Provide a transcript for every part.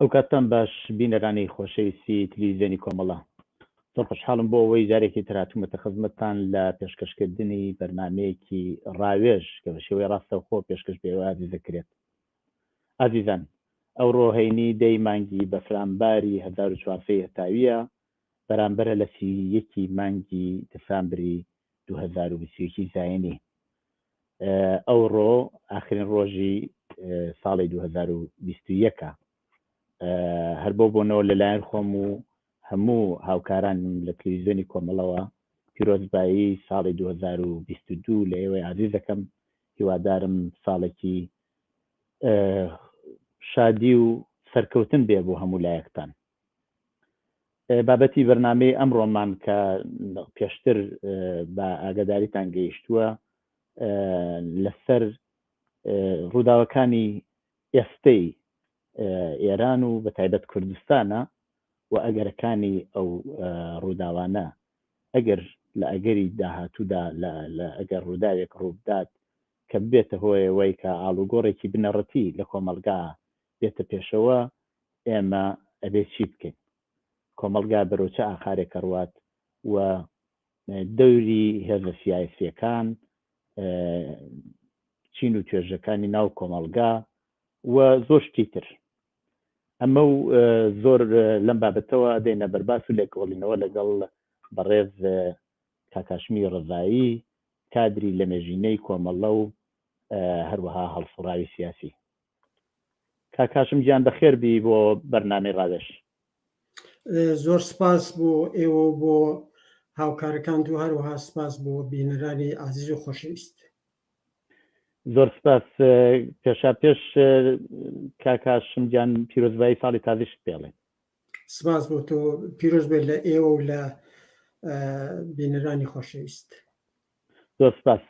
ئەو کاتتان باش بینەرانی خۆشەویستی تلویزیۆنی کۆمەڵە، زۆر خۆشحاڵم بۆ ئەوەی جارێکی تراتومەتە خزمەتتان لە پێشکەشکردنی بەرنامەیەکی ڕاوێژ کە بە شێوەی ڕاستەوخۆ پێشکەش بێ ئازیز دەکرێت. ئازیزان، ئەوڕۆ هەینی دەی مانگی بەفرامباری 1400 هەتاویە بەرامبەرە لە 31 مانگی دەسامبری 2021 زاینی. ئەوڕۆ ئاخرین ڕۆژی ساڵی 2021 هەر بۆ بۆنەوە لەلایەن خۆم و هەموو هاوکاران لە تلویزیۆنی کۆمەڵەوە پیرۆزبایی ساڵی 2022 لە ئێوەی عزیز دەکەم. هیوادارم ساڵێکی شادی و سەرکەوتن بێ بۆ هەموو لایەکتان. بابەتی بەرنامەی ئەمڕۆمان کە پێشتر بە ئاگاداریتان گەیشتووە لەسەر ڕووداوەکانی ئێستەی ئێران و بە تایبەت کوردستانە و ئەگەرەکانی ئەو ڕووداوانە ئەگەر لە ئەگەری داهاتوودا ئەگەر ڕووداوێک ڕوودات کە بێتە هۆیەوەی کە ئاڵوگۆڕێکی بنەڕەتی لە کۆمەلگا بێتە پێشەوە، ئێمە ئەبێ چی بکەین؟ کۆمەلگا بەرەوچە ئاخارێکە ڕوات و دەوری هێزە سیاسیەکان، چین و توێژەکانی ناو کۆمەلگا و زۆر شتی تر. ئەمە و زۆر لەم بابەتەوە دێنە بەرباس و لێکۆڵینەوە لەگەڵ بەڕێز کاکاشمی ڕزایی، کادری لە مێژینەی کۆمەڵە و هەروەها هەڵسوڕاوی سیاسی. کاکاشم گیان بەخێر بی بۆ بەرنامەی ڕاوێژ. زۆر سپاس بۆ ئێوە بۆ هاوکارەکان و هەروەها سپاس بۆ بینەرانی عزیز و خۆشەویست. زۆر سپاس. پێشا پێش کاکاشم گیان پیرۆزبایی ساڵی تازیشت پێڵێ. سپاس بۆ تۆ، پیرۆز بێت لە ئێوە و لە بینەرانی خۆشەویست. زۆر سپاس.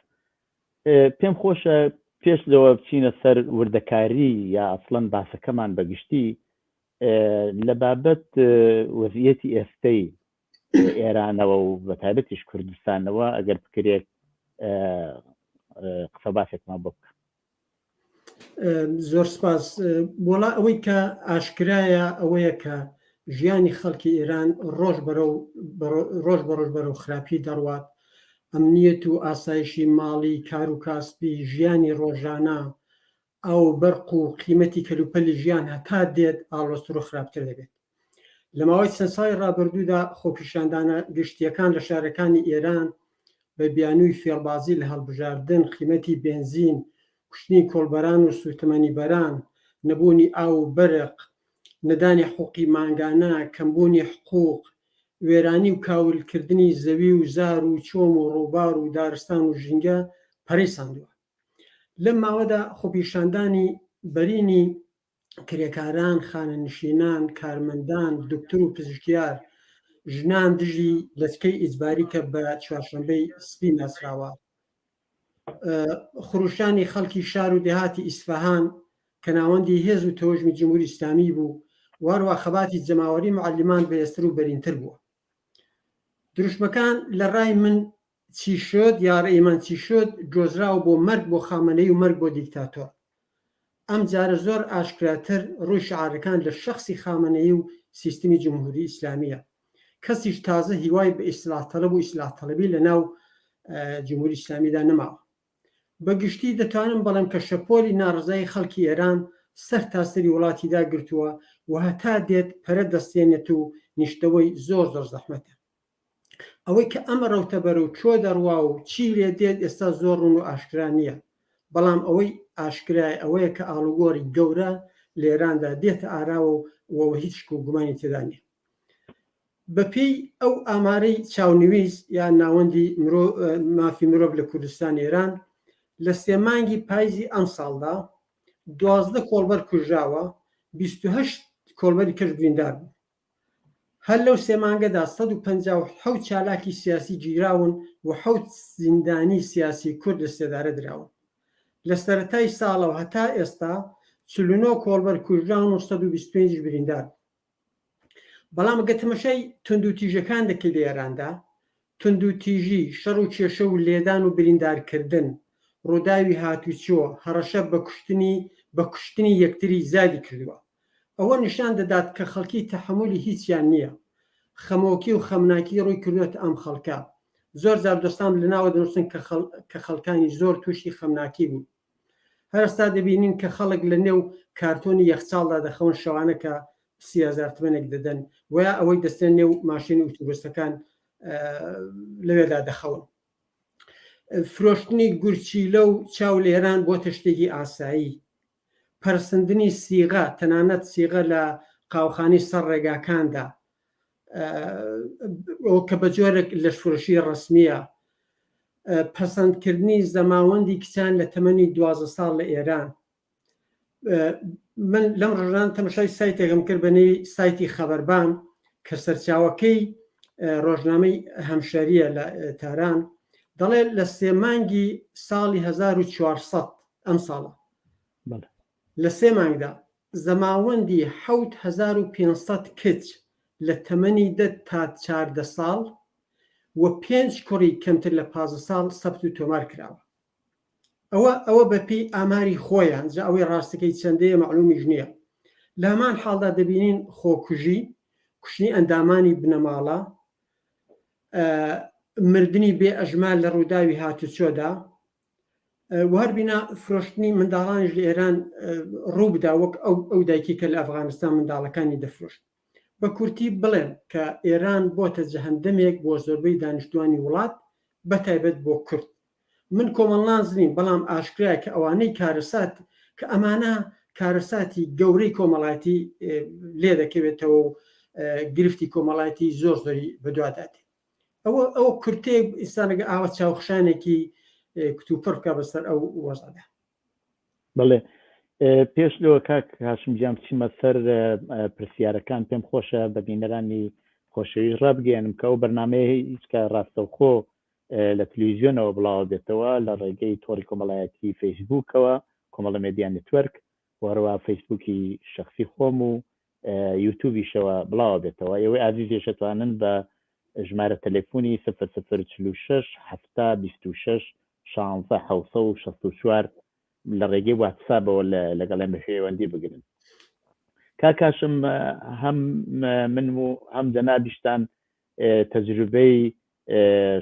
پێم خۆشە پێش لەوە بچینە سەر وردەکاری یا ئەسڵەن باسەکەمان بەگشتی لە بابەت وەزعیەتی ئێستەی ئێرانەوە و بە تایبەتیش کوردستانەوە ئەگەر بکرێت قسە باسێکمان بۆ بکە. زۆر سپاس. بۆڵا ئەوەی کە ئاشکرایە ئەوەیە کە ژیانی خەڵکی ئێران ڕۆژ بەڕۆژ بەرەو خراپی دەڕوات. ئەمنیەت و ئاسایشی ماڵی، کار و کاسبی، ژیانی ڕۆژانە، ئەو بەرق و قیمەتی کەلوپەلی ژیان هەتا دێت ئاڵۆستر و خراپتر دەبێت. لە ماوەی چەند ساڵی ڕابردوودا خۆپیشاندانە گشتیەکان لە شارەکانی ئێران بە بیانووی فێڵبازی لە هەڵبژاردن، قیمەتی بێنزین، کوشتنی کۆڵبەران و سوتەمەنی بەران، نەبوونی ئاو و بەرق، نەدانی حقوقی ماگانە، کەمبوونی حقوق، وێرانی و کاولکردنی زەوی و زار و چۆم و ڕووبار و دارستان و ژینگە پەرەی ساندووە. لەم ماوەدا خۆپیشاندانی بەرینی کرێکاران، خانەنشینان، کارمەندان، دکتۆر و پزیشکیار، ژنان دژی لەچکەی ئیجباری کە بە چوارشەمبەی سپی ناسراوە، خروشانی خەڵکی شار و دێهاتی ئیسفەهان کە ناوەندی هێز و تەوەژمی جمهوری ئیسلامی بوو، واروە خەباتی جەماوەری معلمان بەهێزتر و بەرینتر بووە. دروشمەکان لە ڕای من چی شد یا ڕێیمان چی شد گۆزراوە بۆ مەرگ بۆ خامنەی و مەرگ بۆ دیکتاتۆر. ئەم جارە زۆر ئاشکراتر ڕووی شعارەکان لە شەخصی خامنەی و سیستمی جمهوری ئیسلامیە. کەسیش تازە هیوای بە ئیسلاح تەڵەب و ئیسلاح تەڵەبی لە ناو جمهوری ئیسلامیدا نەماوە. بەگشتی دەتوانم بەڵام کە شەپۆلی ناڕزایی خەڵکی ئێران سەر تاسەری وڵاتیدا گرتووە و هەتا دێت پەرە دەستێنێت و نیشتەوەی زۆر زەحمەتە. ئەوەی کە ئەمە ڕەوتە بەرەو چۆ دەڕوا و چی لێ دێت ئێستا زۆر ڕوون و ئاشکرا نییە. بەڵام ئەوەی ئاشکرای ئەوەیە کە ئاڵوگۆڕی گەورە لە ئێراندا دێتە ئاراوە و هیچ شک و گومانی تێدا نیە. بەپێی ئەو ئامارەی چاونویست یا ناوەندی مافی مرۆڤ لە کوردستان ئێران لە 3 مانگی پاییزی ئەم ساڵدا 12 کۆڵبەر کوژراوە، 28 کۆڵبەری کەش بریندار بوو. هەر لەو 3 مانگەدا 157 چالاکی سیاسی گیراون و 7 زیندانی سیاسی کورد لە سێدارە دراون. لە سەرەتای ساڵەوە هەتا ئێستا 49 کۆڵبەر کوژراون و 125 بریندار. بەڵام ئەگە تەمەشای توندوتیژەکان دەکەی لە ئێراندا، توندوتیژی، شەڕ و کێشە و لێدان و بریندارکردن، ڕووداوی هاتوچۆ، هەڕەشە بە کوشتنی یەکتری زیادی کردووە. ئەوە نیشان دەدات کە خەڵکی تەحملی هیچیان نییە. خەمۆکی و خەمناکی ڕووی کردوێت ئەم خەڵکە. زۆر جار دۆستان لەناوە دەنووسن کە خەڵکانی زۆر تووشی خەمناکی بوون. هەرستا دەبینین کە خەڵک لە نێو کارتۆنی یەخچاڵدا دەخەون شەوانەکە 30,000 تمەنێک دەدەن ویا ئەوەی دەستێن نێو ماشین و ئۆتۆبوسەکان لەوێدا دەخەون. فرۆشتنی گورچیلە و چاو لێران بۆتە شتێکی ئاسایی. پەرسەندنی سیغە، تەنانەت سیغە لە قاوخانی سەر ڕێگاکاندا ئەو کە بە جۆرێک لەشفرۆشی ڕسمیە. پەسەندکردنی زەماوەندی کچان لە تەمەنی 12 ساڵ لە ئێران. من لەم ڕۆژان تەماشای سایتێکم کرد بەنێوی سایتی خەبەربان کە سەرچاوەکەی ڕۆژنامەی هەمشەریە لە تاران دەڵێ لە 3 مانگی ساڵی 1400 ئەم ساڵە لە 3 مانگدا زەماوەندی 7500 کچ لە تەمەنی 10 تا 14 ساڵ و 5 کوڕی کەمتر لە 15 ساڵ سەبت و تۆمار کراوە. ئەوە بەپی ئاماری خۆیان جا ئەوەی ڕاستەکەی چەندەیە معلومیش نییە. لە هەمان حاڵدا دەبینین خۆکوژی، کوشتنی ئەندامانی بنەماڵە، مردنی بێ ئەژمال لە ڕووداوی هاتوچۆدا، وهربینا فرۆشتنی منداڵانیش لە ئێران ڕوو بدا وەک ئەو دایکی کە لە ئەفغانستان منداڵەکانی دەفرۆشت. بە کورتی بڵێن کە ئێران بۆتە جەهەندەمێک بۆ زۆربەی دانیشتوانی وڵات بەتایبەت بۆ کورد. من کۆمەڵنازنین بەڵام ئاشکرایە کە ئەوانەی کارەسات کە ئەمانە کارەساتی گەورەی کۆمەڵایەتی لێ دەکەوێتەوە و گرفتی کۆمەڵایەتی زۆر زۆری بەدواداتێ. ئەوە کورتێک ئینسانەگە ئاوە چاوخشانێکی کتوپڕ بکە بەسەر ئەو وەزەدا. بڵێ پێش لەوە کاک هاشمجیان بچیمە سەر پرسیارەکان پێم خۆشە بە بینەرانی خۆشەویست ڕابگەێنم کە ئەو بەرنامەیە هیچکە ڕاستەوخۆ لە تەلەڤیزیۆنەوە بڵاو دێتەوە لە ڕێگەی تۆڕی کۆمەڵایەتی فەیسبووکەوە کۆمەڵە مێدیا نێتوەرک وەرەوە فەیسبووکی شەخصی خۆم و یوتیوبیشەوە بڵاو دێتەوە. ئێوەی ئازیزێ شەتوانن بە ژمارە تەلەفۆنی 0046 726 16 764 لە ڕێگەی واتسابەوە لەگەڵێن بە پەیوەندی بگرن. کاکاشم هەم من و هەم جەنابیشتان تەجروبەی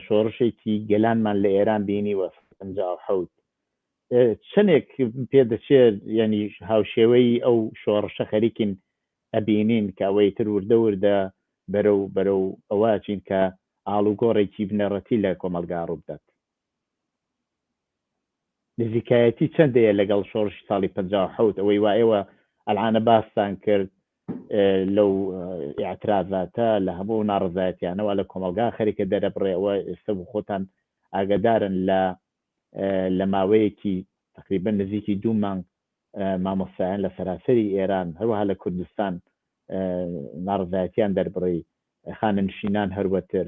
شۆڕشێکی گەلانمان لە ئێران بینی وە 57 چەندێک پێدەچێت ینی هاوشێوەی ئەو شۆڕشە خەریکین ئەبینین کە ئەوەی تر وردە وردە بەرەو ئەوواچین کە ئاڵوگۆڕێکی بنەڕەتی لە کۆمەلگا ڕوو بدات. نزیکایەتی چەندەیە لەگەڵ شۆڕشی ساڵی 57 ئەوەی وایەوە ئەلعانە باستان کرد لەو ئاعترازاتە لە هەموو ناڕزایەتیانەوە لە کۆمەلگا خەریکە دەرەبڕێەوە ئێستا خۆتان ئاگدارن لە ماوەیەکی تقریبا نزیکی 2 مانگ مامۆستایان لە سەراسەری ئێران هەروەها لە کوردستان ناڕزایەتیان دەربڕی خانەنشینان هەروەتر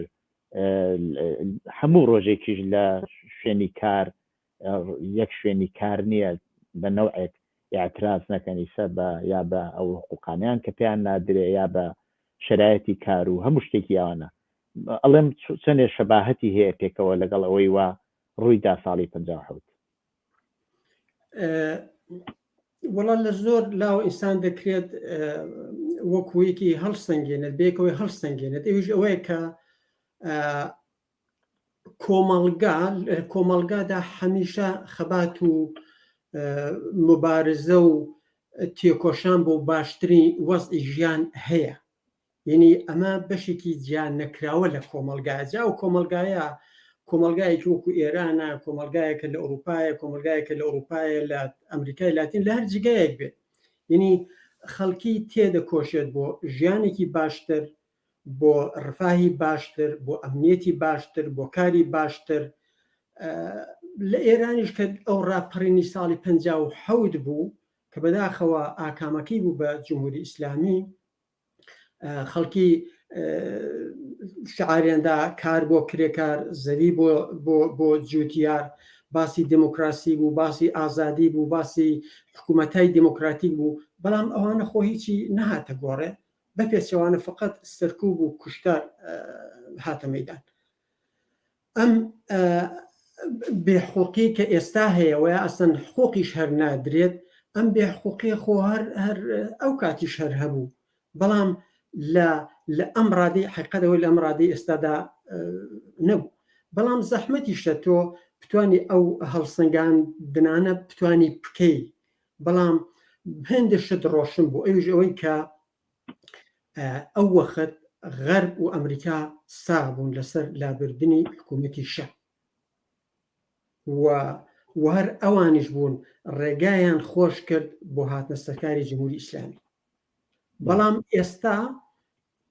هەموو ڕۆژێکیش لە شوێنی کار یەک شوێنی کار نییە بە نەوعێک ئاعتراز نەکەنی سەر بە یا بە ئەو حقوقانیان کە پێیان نادرێ یا بە شرایەتی کار و هەموو شتێکی ئەوانە ئەڵێم چەندێ شەباهەتی هەیە پێکەوە لەگەڵ ئەوەی وا ڕوویدا ساڵی 57. وەڵام لە زۆر لاو ئینسان دەکرێت وەکوەیەکی هەڵسەنگێنێت بێکەوەی هەڵسەنگێنێت ئەوش ئەوەیە کە کۆمەلگادا هەمیشە خەبات و مبارزە و تێکۆشان بۆ باشترین وەزعی ژیان هەیە. یعنی ئەمە بەشێکی جیان نەکراوە لە کۆمەلگایە جا و کۆمەلگایەکی وەکو ئێرانە کۆمەلگایەکە لە ئەوروپایە کۆمەلگایەکە لە ئەوروپایە لە ئەمریکای لاتین لە هەر جگایەک بێت. یعنی خەڵکی تێدەکۆشێت بۆ ژیانێکی باشتر، بۆ ڕفاهی باشتر، بۆ ئەمنیەتی باشتر، بۆ کاری باشتر. لە ئێرانیش کە ئەو ڕاپەڕینی ساڵی 57 بوو کە بەداخەوە ئاکامەکەی بوو بە جمهوری ئیسلامی خەڵکی شعاریاندا کار بۆ کرێکار زەوی بۆ جوتیار باسی دموکراسی بوو باسی ئازادی بوو باسی حکوومەتای دموکراتیک بوو بەڵام ئەوانە خۆ هیچی نەهاتە گۆڕێ بە پێچەوانە فقط سەرکوب و کوشتار هاتە مەیدان. ئەم بێحقوقی کە ئێستا هەیە و یا ئەسەن حقوقیش هەر نادرێت ئەم بێحقوقی خۆ هەر ئەو کاتیش هەر هەبوو، بەڵام لە ئەم ڕادەی حقیقەتەوەی لە ئەم ڕادەی ئێستادا نەبوو. بەڵام زەحمەتیشە تۆ بتوانی ئەو هەڵسەنگان دنانە بتوانی بکەی، بەڵام هێندە شت ڕۆشن بوو. ئەوش ئەوەی کە ئەو وەخت غەرب و ئەمریکا ساغ بوون لەسەر لابردنی حکوومەتی شە و هەر ئەوانیش بوون ڕێگایان خۆش کرد بۆ هاتنە سەرکاری جمهوری ئیسلامی. بەڵام ئێستا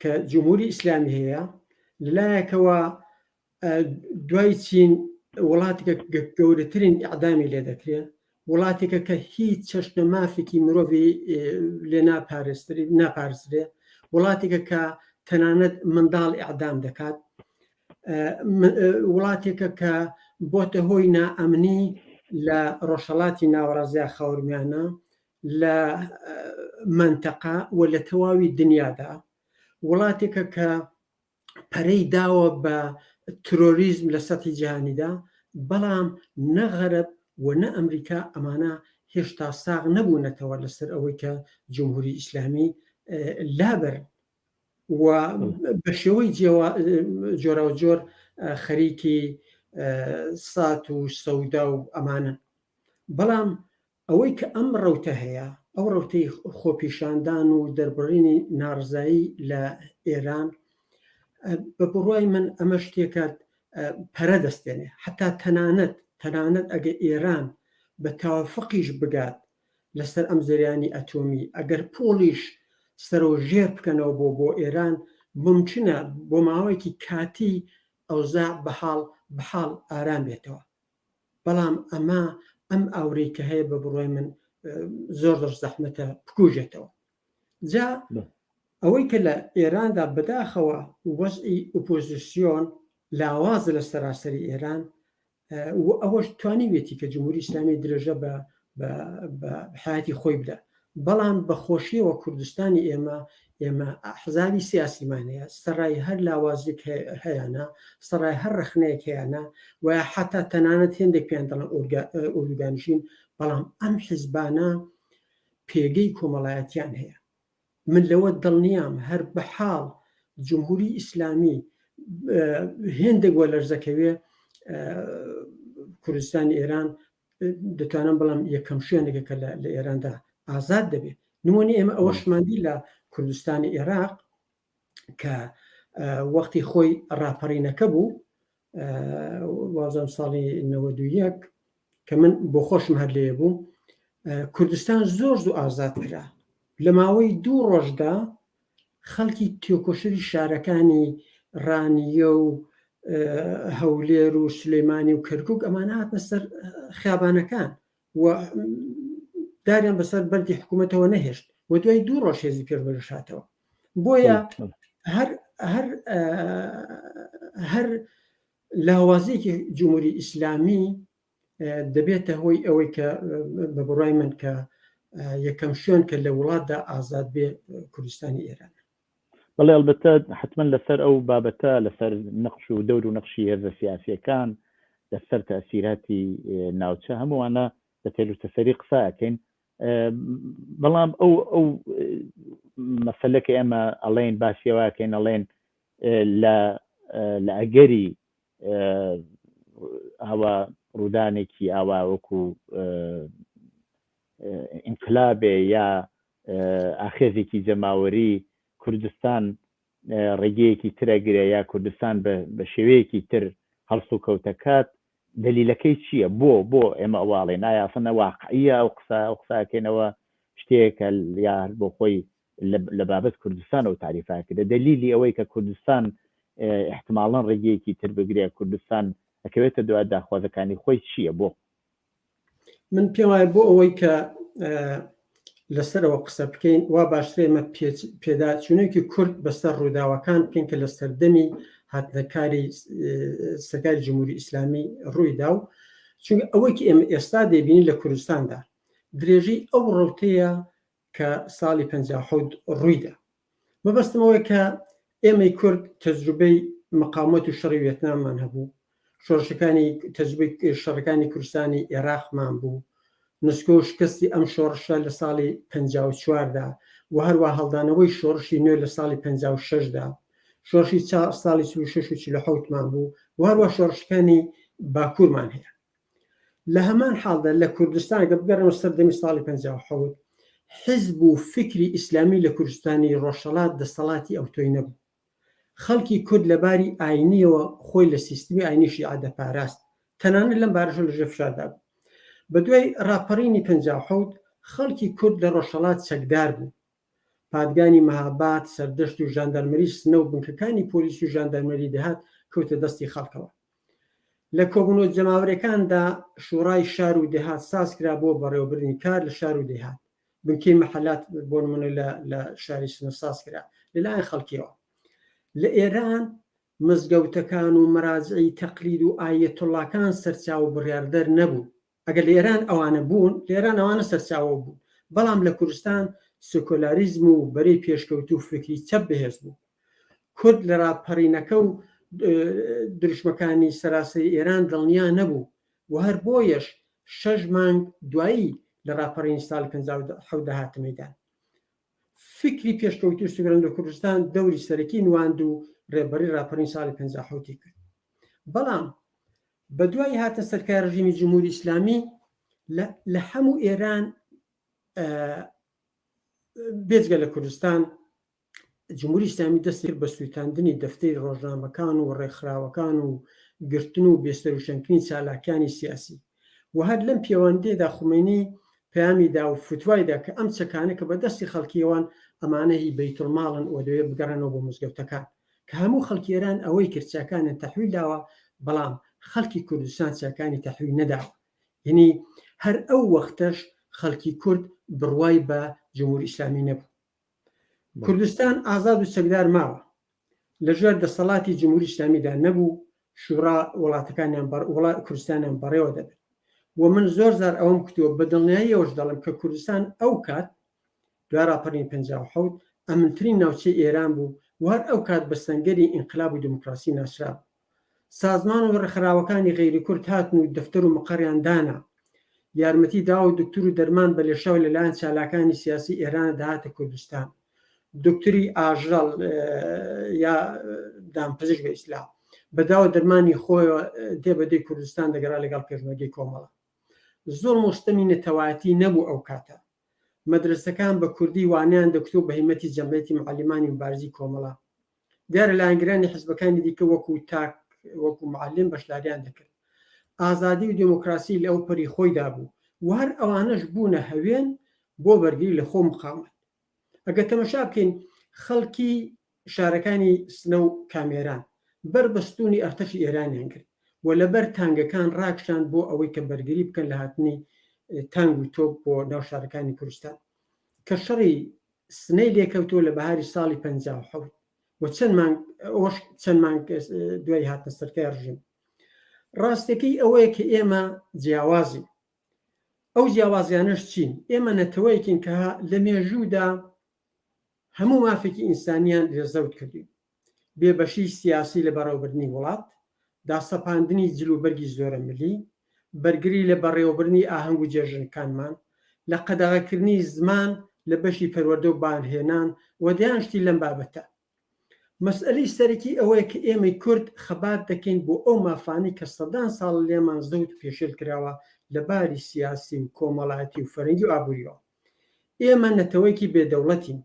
کە جمهوری ئیسلامی هەیە لەلایەکەوە دوای چین وڵاتێکە گەورەترین ئیعدامی لێ دەکرێت، وڵاتێکە کە هیچ چەشنە مافێکی مرۆڤی لێ ناپارێزرێ، وڵاتێکە کە تەنانەت منداڵ ئیعدام دەکات، وڵاتێکە کە بۆتە هۆی نائەمنی لە ڕۆژهەڵاتی ناوەڕازیە خاورمیانە لە منتەقە و لە تەواوی دنیادا، وڵاتێکە کە پەرەی داوە بە ترۆریزم لە سەتی جیهانیدا، بەڵام نەغەرب و نە ئەمریکا ئەمانە هێشتا ساغ نەبوونەتەوە لەسەر ئەوەی کە جمهوری ئیسلامی لابەر و بە شێوەی جۆرە و جۆر خەریکی سات و سەودا و ئەمانن. بەڵام ئەوەی کە ئەم ڕەوتە هەیە، ئەو ڕەوتەی خۆپیشاندان و دەربڕینی ناڕزایی لە ئێران، بە بڕوای من ئەمە شتێکات پەرە دەستێنێ. حتا تەنانەت ئەگە ئێران بە تاوافقیش بگات لەسەر ئەم زەریانی ئەتۆمی، ئەگەر پۆڵیش سەرۆ ژێر بکەنەوە بۆ ئێران، ممکنە بۆ ماوەیەکی کاتی ئەوزاع بەحاڵ ئارام بێتەوە. بەڵام ئەم ئاورەی کە هەیە بە بڕوای من زۆر زەحمەتە بکوژێتەوە. جا ئەوەی کە لە ئێراندا بەداخەوە وەزعی ئۆپۆزیسیۆن لاوازە لە سەراسەری ئێران، ئەوەش توانیوێتی کە جمهوری ئیسلامی درێژە بە حیاتی خۆی بدە. بەڵام بەخۆشیەوە کوردستانی ئێمە ئەحزابی سیاسیمان هەیە، سەرای هەر لاوازێک هەیەە، سەرای هەر رەخنەیەک هەیەە، و حتا تەنانەت هێندێک پێیان دەڵێن ئۆرگانیژین، بەڵام ئەم حیزبانە پێگەی کۆمەڵایەتیان هەیە. من لەوە دڵنیام هەر بەحاڵ جمهوری ئیسلامی هێندێک وە لەرزەکەوێ کوردستانی ئێران دەتوانم بەڵام یەکەم شوێنێکە کە لە ئێراندا ئازاد دەبێت. نمونی ئێمە ئەوەشماندی لە کوردستانی عێراق کە وەختی خۆی ڕاپەڕینەکە بوو، وازەم ساڵی 91 کە من بۆ خۆشم هەر لێ بوو، کوردستان زۆر ئازاد کرا. لە ماوەی 2 ڕۆژدا خەڵکی تێکۆشەری شارەکانی ڕانیە و هەولێر و سلێمانی و کەرکووک ئەمانە هاتنە سەر خیابانەکان و داریان بەسەر بەردی حکوومەتەوە نەهێشت و دوای 2 ڕۆژ هێزی پێشبەرش هاتەوە. بۆیە هەر لاوازەیەکی جمهوری ئیسلامی دەبێتە هۆی ئەوەی کە بە بڕای من کە یەکەم شوێن کە لە وڵاتدا ئازاد بێ کوردستانی ئێران. بەڵێ ئەلبەتە حتمما لەسەر ئەو بابەتە لەسەر نەخش و دەور و نەخشی هێزە سیاسیەکان لەسەر تەسیراتی ناوچە هەمووانە دەتێت و تەسەری قساکەین. بەڵام ئەو مەسەلەکە ئێمە ئەڵێن باسیەوەکەین ئەڵێن لە ئەگەری ئاوا ڕوودانێکی ئاوا وەکو ئینقلابێ یا ئاخێزێکی جەماوەری کوردستان ڕێگەیەکی ترەگرێ یا کوردستان بە شێوەیەکی تر هەڵس و کەوتەکات، دلیلەکەی چییە؟ بۆ ئێمە ئەواڵێن نایافەنە واقعیە ئەو قساکەینەوە شتێکە یار بۆ خۆی لە بابەت کوردستان و تاریفاکرێ. دلیلی ئەوەی کە کوردستان احتمالاً ڕێگەیەکی تر بگرێ، کوردستان ئەکەوێتە دوای داخوازەکانی خۆی چییە؟ بۆ من پێم وایە بۆ ئەوەی کە لەسەرەوە قسە بکەین وا باشترێمە پێداچوونێکی کورد بەسەر ڕووداوەکان بکەین کە لە سەردەمی هاتنەکاری سەرکاری جمهوری ئیسلامی ڕوویدا و چونکە ئەوەی ئێمە ئێستا دەبینی لە کوردستاندا درێژەی ئەو ڕۆتەیە کە ساڵی 57 ڕوویدا. مەبەستمەوەی کە ئێمەی کورد تەجروبەی مقاومەت و شەڕی ڤێتناممان هەبوو، شۆڕشەکانی تەجروبەی شەڕەکانی کوردستانی عێراقمان بوو، نسکۆ و شکستی ئەم شۆڕشە لە ساڵی 54دا و هەروە هەڵدانەوەی شۆڕشی نوێ لە ساڵی 56دا شۆڕشی ساڵی 46 مان بوو و هەروە شۆڕشەکانی باکوورمان هەیە. لە هەمان حاڵدا لە کوردستان کە بگەڕێمە سەردەمی ساڵی 57 حزب و فکری ئیسلامی لە کوردستانی ڕۆژهەڵات دەسەڵاتی ئەوتۆی نەبوو. خەڵکی کورد لەباری ئاینیەوە خۆی لە سیستمی ئاینیشی عادەپاراست، تەنانەت لەم بارەشە لەژێر فشاردا بوو. بە دوای ڕاپەڕینی 57 خەڵکی کورد لە ڕۆژهەڵات چەکدار بوو. پادگانی مەهاباد، سەردەشت و ژاندارمەری سنە و بنکەکانی پۆلیسی و ژاندارمەری دەهات کەوتە دەستی خەڵکەوە. لە کۆبوونەوە جەماوەریەکاندا شوڕای شار و دێهات سازکرا بۆ بەڕێوەبردنی کار لە شار و دێهات. بنکەی مەحەلات بۆ نمونە لە شاری سنە سازکرا لەلایەن خەڵکیەوە. لە ئێران مزگەوتەکان و مەراجعی تەقلید و ئایەتوڵڵاکان سەرچاوە بڕیاردەر نەبوو. ئەگەر لە ئێران ئەوانە بوون، لە ئێران ئەوانە سەرچاوە بوون، بەڵام لە کوردستان سکۆلاریزم و بەرەی پێشکەوت و فکری چەپ بەهێز بوو. کورد لە ڕاپەڕینەکە و دروشمەکانی سەراسەری ئێران دڵنیا نەبوو و هەر بۆیەش 6 مانگ دوایی لە ڕاپەڕینی ساڵی 57 هاتە مەیدان. فکری پێشکەوتی و سوگرند لە کوردستان دەوری سەرەکی نواند و ڕێبەری ڕاپەڕینی ساڵی 57 کرد. بەڵام بە دوای هاتە سەرکار ڕژیمی جمهوری ئیسلامی لە هەموو ئێران بێجگە لە کوردستان جمهوری ئیسلامی دەستی بە سووتاندنی دەفتەی ڕۆژنامەکان و ڕێکخراوەکان و گرتن و بێستەر و شەنکردنی چالاکانی سیاسی و هەر لەم پەیوەندیدا خومینی پەیامیدا و فتوایدا کە ئەم چەکانە کە بە دەستی خەڵکیەوان ئەمانە هی بەیتوڵماڵن و دەوێت بگەڕێنەوە بۆ مزگەوتەکان کە هەموو خەڵکی ئێران ئەوەی کرد چاکانیان تەحویل داوە، بەڵام خەڵکی کوردستان چاکانی تەحویل نەداوە. یعنی هەر ئەو وەختەش خەڵکی کورد بڕوای بە جمهوری ئیسلامی نەبوو. کوردستان ئازاد و چەکدار ماوە، لەژێر دەسەڵاتی جمهوری ئیسلامیدا نەبوو، شورا وڵاتەکانیان کوردستانیان بەڕێوە دەبێت. و من زۆر زار ئەوم کردووە بە دڵنیاییەوەش دەڵم کە کوردستان ئەو کات دوای ڕاپەڕینی 57 ئەمنترین ناوچەی ئێران بوو و هەر ئەو کات بە سەنگەری ئینقلاب و دموکراسی ناسرا بوو. سازمان و ڕێکخراوەکانی غەیری کورد هاتن و دەفتەر و مەقەڕیان دانا، یارمەتی داوە و دکتور و دەرمان بە لێشاو لەلایەن چالاکانی سیاسی ئێران داهاتە کوردستان. دکتوری ئاژەڵ یا دامپزیشک بە ئیسلام بەداوە دەرمانی خۆیەوە دێبەدەی کوردستان دەگەڕا لەگەڵ پێشمەرگەی کۆمەڵە. زۆر مستەمی نەتەواتی نەبوو ئەو کاتە. مەدرسەکان بە کوردی وانیان دەکتۆ بە هیمەتی جەمعیەتی معلمانی مبارزی کۆمەڵە. دیارە لایەنگرانی حیزبەکانی دیکە وەکو معلم بەشداریان دەکرد. ئازادی و دموکراسی لە ئەو پەری خۆیدا بوو و هەر ئەوانەش بوونە هەوێن بۆ بەرگری لە خۆ مقاومت. ئەگە تەمەشا بکەین خەڵکی شارەکانی سنە و کامێران بربەستونی ئەرتەشی ئێرانیان کرد و لەبەر تانگەکان ڕاکشان بۆ ئەوەی کە بەرگری بکەن لە هاتنی تانگ و تۆپ بۆ ناو شارەکانی کوردستان کە شەڕی سنەی لێکەوتۆ لە بەهاری ساڵی 57 و چەند مانگ دوای هاتنە سەرکای ڕژیم. ڕاستەکەی ئەوەیە کە ئێمە جیاوازی ئەو جیاوازیانش چین؟ ئێمە نەتەوەیەکین کە لە مێژوودا هەموو مافێکی ئینسانیان لێزەوت کردوین. بێبەشی سیاسی لە بەڕێوەبردنی وڵات، داسەپاندنی جلوبەرگی زۆرە ملی، بەرگری لە بەڕێوەبردنی ئاهەنگ و جێژنەکانمان، لە قەدەغەکردنی زمان لە بەشی پەروەردە و بانهێنان و دەیانشتی لەم بابەتە. مەسئلەی سەرەکی ئەوەیە کە ئێمەی کورد خەبات دەکەین بۆ ئەو مافانی کە سەدان ساڵ لێمان زەوت پێشێل کراوە لە باری سیاسی و کۆمەڵایەتی و فەرەنگی و ئابووریەوە. ئێمە نەتەوەیەکی بێدەوڵەتین،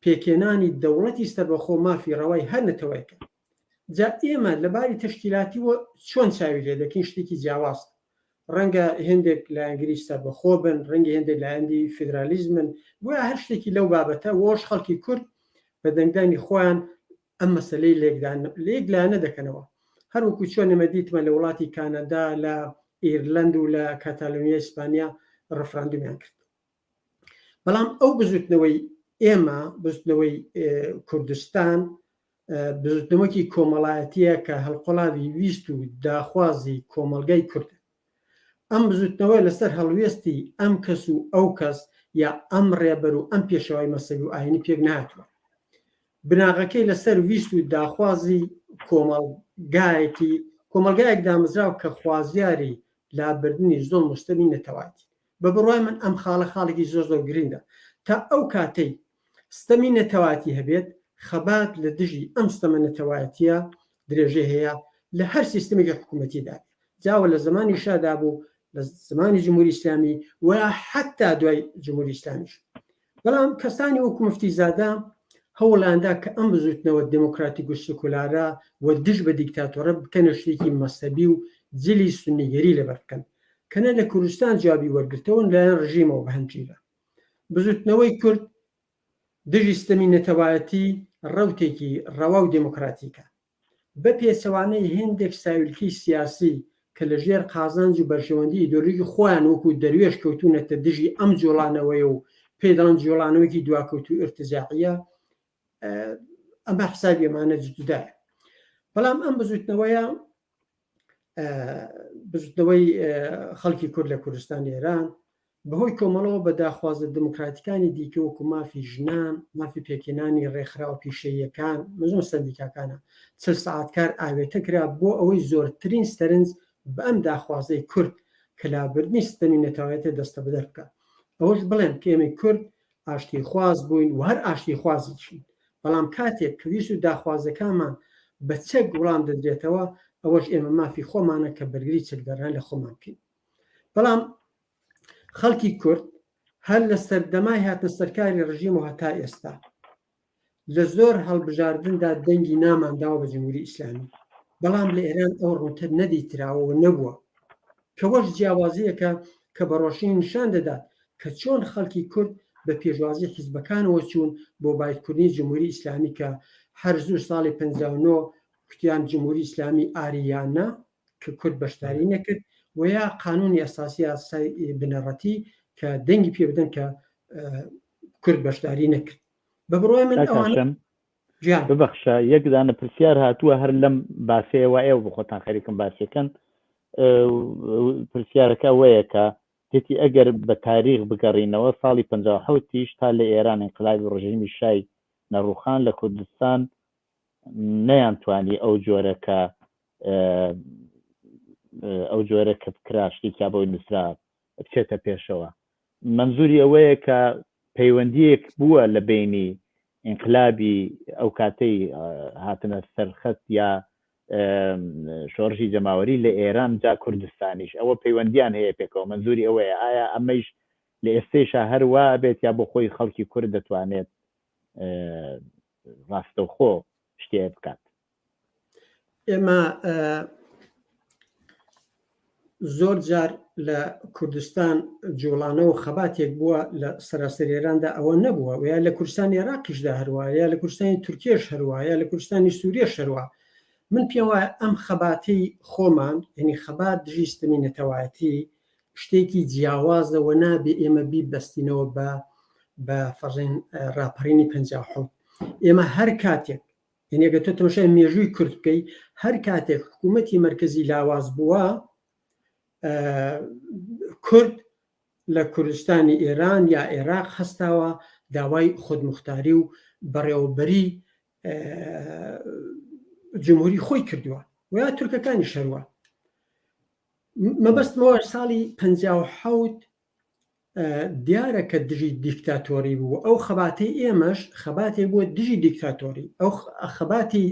پێکێنانی دەوڵەتی سەربەخۆ مافی ڕەوای هەر نەتەوەیەکە. جا ئێمە لە باری تەشکیلاتیوە چۆن چاوی لێ دەکەین؟ شتێکی جیاواز. ڕەنگە هێندێک لە ئەنگلیس سەربەخۆ بن، ڕەنگە هێندێک لە هەندی فیدرالیزمن، بۆ هەر شتێکی لەو بابەتە وۆش خەڵکی کورد بە دەنگدانی خۆیان ئەم مەسەلەی لێکلایەنە دەکەنەوە. هەروەکو چۆن ئێمە دیتمە لە وڵاتی کانەدا، لە ئیرلەند و لە کاتالۆنیا ئیسپانیا ڕەفراندومیان کرد. بەڵام ئەو بزوتنەوەی ئێمە بزوتنەوەی کوردستان بزوتنەوەکی کۆمەڵایەتیە کە هەڵقۆڵاوی ویست و داخوازی کۆمەلگای کورد. ئەم بزوتنەوە لەسەر هەڵوێستی ئەم کەس و ئەو کەس یا ئەم ڕێبەر و ئەم پێشەوای مەسەوی و ئاینی پێک نهاتووە. بناغەکەی لەسەر ویست و داخوازی کۆمەلگایەک دامەزراو کە خوازیاری لابردنی زۆر مستەمی نەتەواتی. بە بڕوای من ئەم خاڵێکی زۆر گرینگە تا ئەو کاتەی ستەمی نەتەوایەتی هەبێت خەبات لە دژی ئەم ستەمە نەتەوایەتیە درێژە هەیە لە هەر سیستمێکی حکوومەتیدا جاوە لە زمانی شادا بوو لە زمانی جمهوری ئیسلامی و حتا دوای جمهوری ئیسلامیش بەڵام کەسانی وەکو مفتی زادا هەوڵاندا کە ئەم بزوتنەوە دموکراتیک و سکولارە و دژ بە دیکتاتۆرە بکەنە شتێکی مەسەبی و جلی سنیگەری لەبەر بکەن کەنە لە کوردستان جوابی وەرگرتەوە لەلایەن ڕژیمەوە بە هەنجیرە بزوتنەوەی کورد دژی ستەمی نەتەوایەتی ڕەوتێکی ڕەوا و دموکراتیکە بە پێچەوانەی هێندێک ساویلکی سیاسی کە لە ژێر قازانج و بەرژەوەندی ئیدۆلۆژی خۆیان وەکو دەروێش کەوتونەتە دژی ئەم جۆڵانەوەی و پێدەڵن جۆڵانەوەیکی دواکەوت و ئرتجاعیە ئەمە حسابی ئەمانە جودایە بەڵام ئەم بزوتنەوەی خەڵکی کورد لە کوردستانی ئێران بەهۆی کۆمەڵەوە بە داخوازە دموکراتیکانی دیکە وەکو مافی ژنان مافی پێکێنانی ڕێکخراوە پیشەیەکان مەزموو سەندیکاکانە 40 ساعتکار ئاوێتە کرا بۆ ئەوەی زۆرترین سەرنج بە ئەم داخوازەی کورد کەلابردنی ستەمی نەتەوایەتە دەستە بەدەر بکە ئەوەش بڵێن کە ئێمە کورد ئاشتی خواز بووین و هەر ئاشتی خوازی چین بەڵام کاتێک کە ویست و داخوازەکانمان بە چەک وڵام دەدرێتەوە ئەوەش ئێمە مافی خۆمانە کە بەرگری چەکداران لە خۆمان بکەین بەڵام خەڵکی کورد هەر لە سەردەمای هاتنە سەرکاری ڕژیم و هەتا ئێستا لە زۆر هەڵبژاردندا دەنگی نامانداوە بە جمهوری ئیسلامی بەڵام لە ئێران ئەو ڕوونتر نەدیتراوە نەبووە کە وەش جیاوازیەکە کە بە ڕۆشنی نیشان دەدات کە چۆن خەڵکی کورد بە پێشوازی حیزبەکانەوە چوون بۆ بایدکردنی جمهوری ئیسلامی کە هەر زوو ساڵی 59 کوتیان جمهوری ئیسلامی ئاریانە کە کورد بەشداری نەکرد و یا قانونی ئەساسی یاسای بنەڕەتی کە دەنگی پێ بدەن کە کورد بەشداری نەکرد بە بڕوای من ببەخشە یەکدانە پرسیار هاتووە هەر لەم باسەیەوە ئێوە بخۆتان خەریکم باسەکەن پرسیارەکە وەیە کە تێتی ئەگەر بە تاریخ بگەڕینەوە ساڵی 57 تا لە ئێران انقلابی ڕژیمی شای نەڕوخان لە کوردستان نەیانتوانی ئەو جۆرە کە بکراشتێکیا بۆی نووسرا بچێتە پێشەوە منزوری ئەوەیە کە پەیوەندیەک بووە لە بینی انقلابی ئەو کاتەی هاتنە سەرخەت یا شۆڕژی جەماوەری لە ئێران جا کوردستانیش ئەوە پەیوەندیان هەیە پێکەوە منزوری ئەوەیە ئایا ئەمەش لە ئێستێشا هەروە بێت یا بۆ خۆی خەڵکی کورد دەتوانێت ڕاستەوخۆ شتێ بکات ئێمە زۆر جار لە کوردستان جوڵانە و خەباتێک بووە لە سەراسەری ئێراندا ئەوە نەبووە و یا لە کوردستانی عێراقیشدا هەروە یا لە کوردستانی تورکیش هەروە یا لە کوردستانی سووریش هەروە من پێم وایە ئەم خەباتی خۆمان یعنی خەبات دژی ستەمی نەتەوایەتی شتێکی جیاوازەوە نابێ ئێمە بیبەستینەوە بە فەرزین ڕاپەڕینی 57 ئێمە هەر کاتێک یعنی ئەگە تۆ تەماشای مێژووی کورد بکەی هەر کاتێک حکوومەتی مەرکەزی لاواز بووە کورد لە کوردستانی ئێران یا عێراق هەستاوە داوای خودمختاری و بەڕێوەبەری جمهوری خۆی کردووە و یا تورکەکانی شەروە مەبەستمەوە ساڵی 57 دیارە کە دژی دیکتاتۆری بوو ئەو خەباتی ئێمەش خەباتێک بووە دژی دیکتاتۆری ئەو خەباتی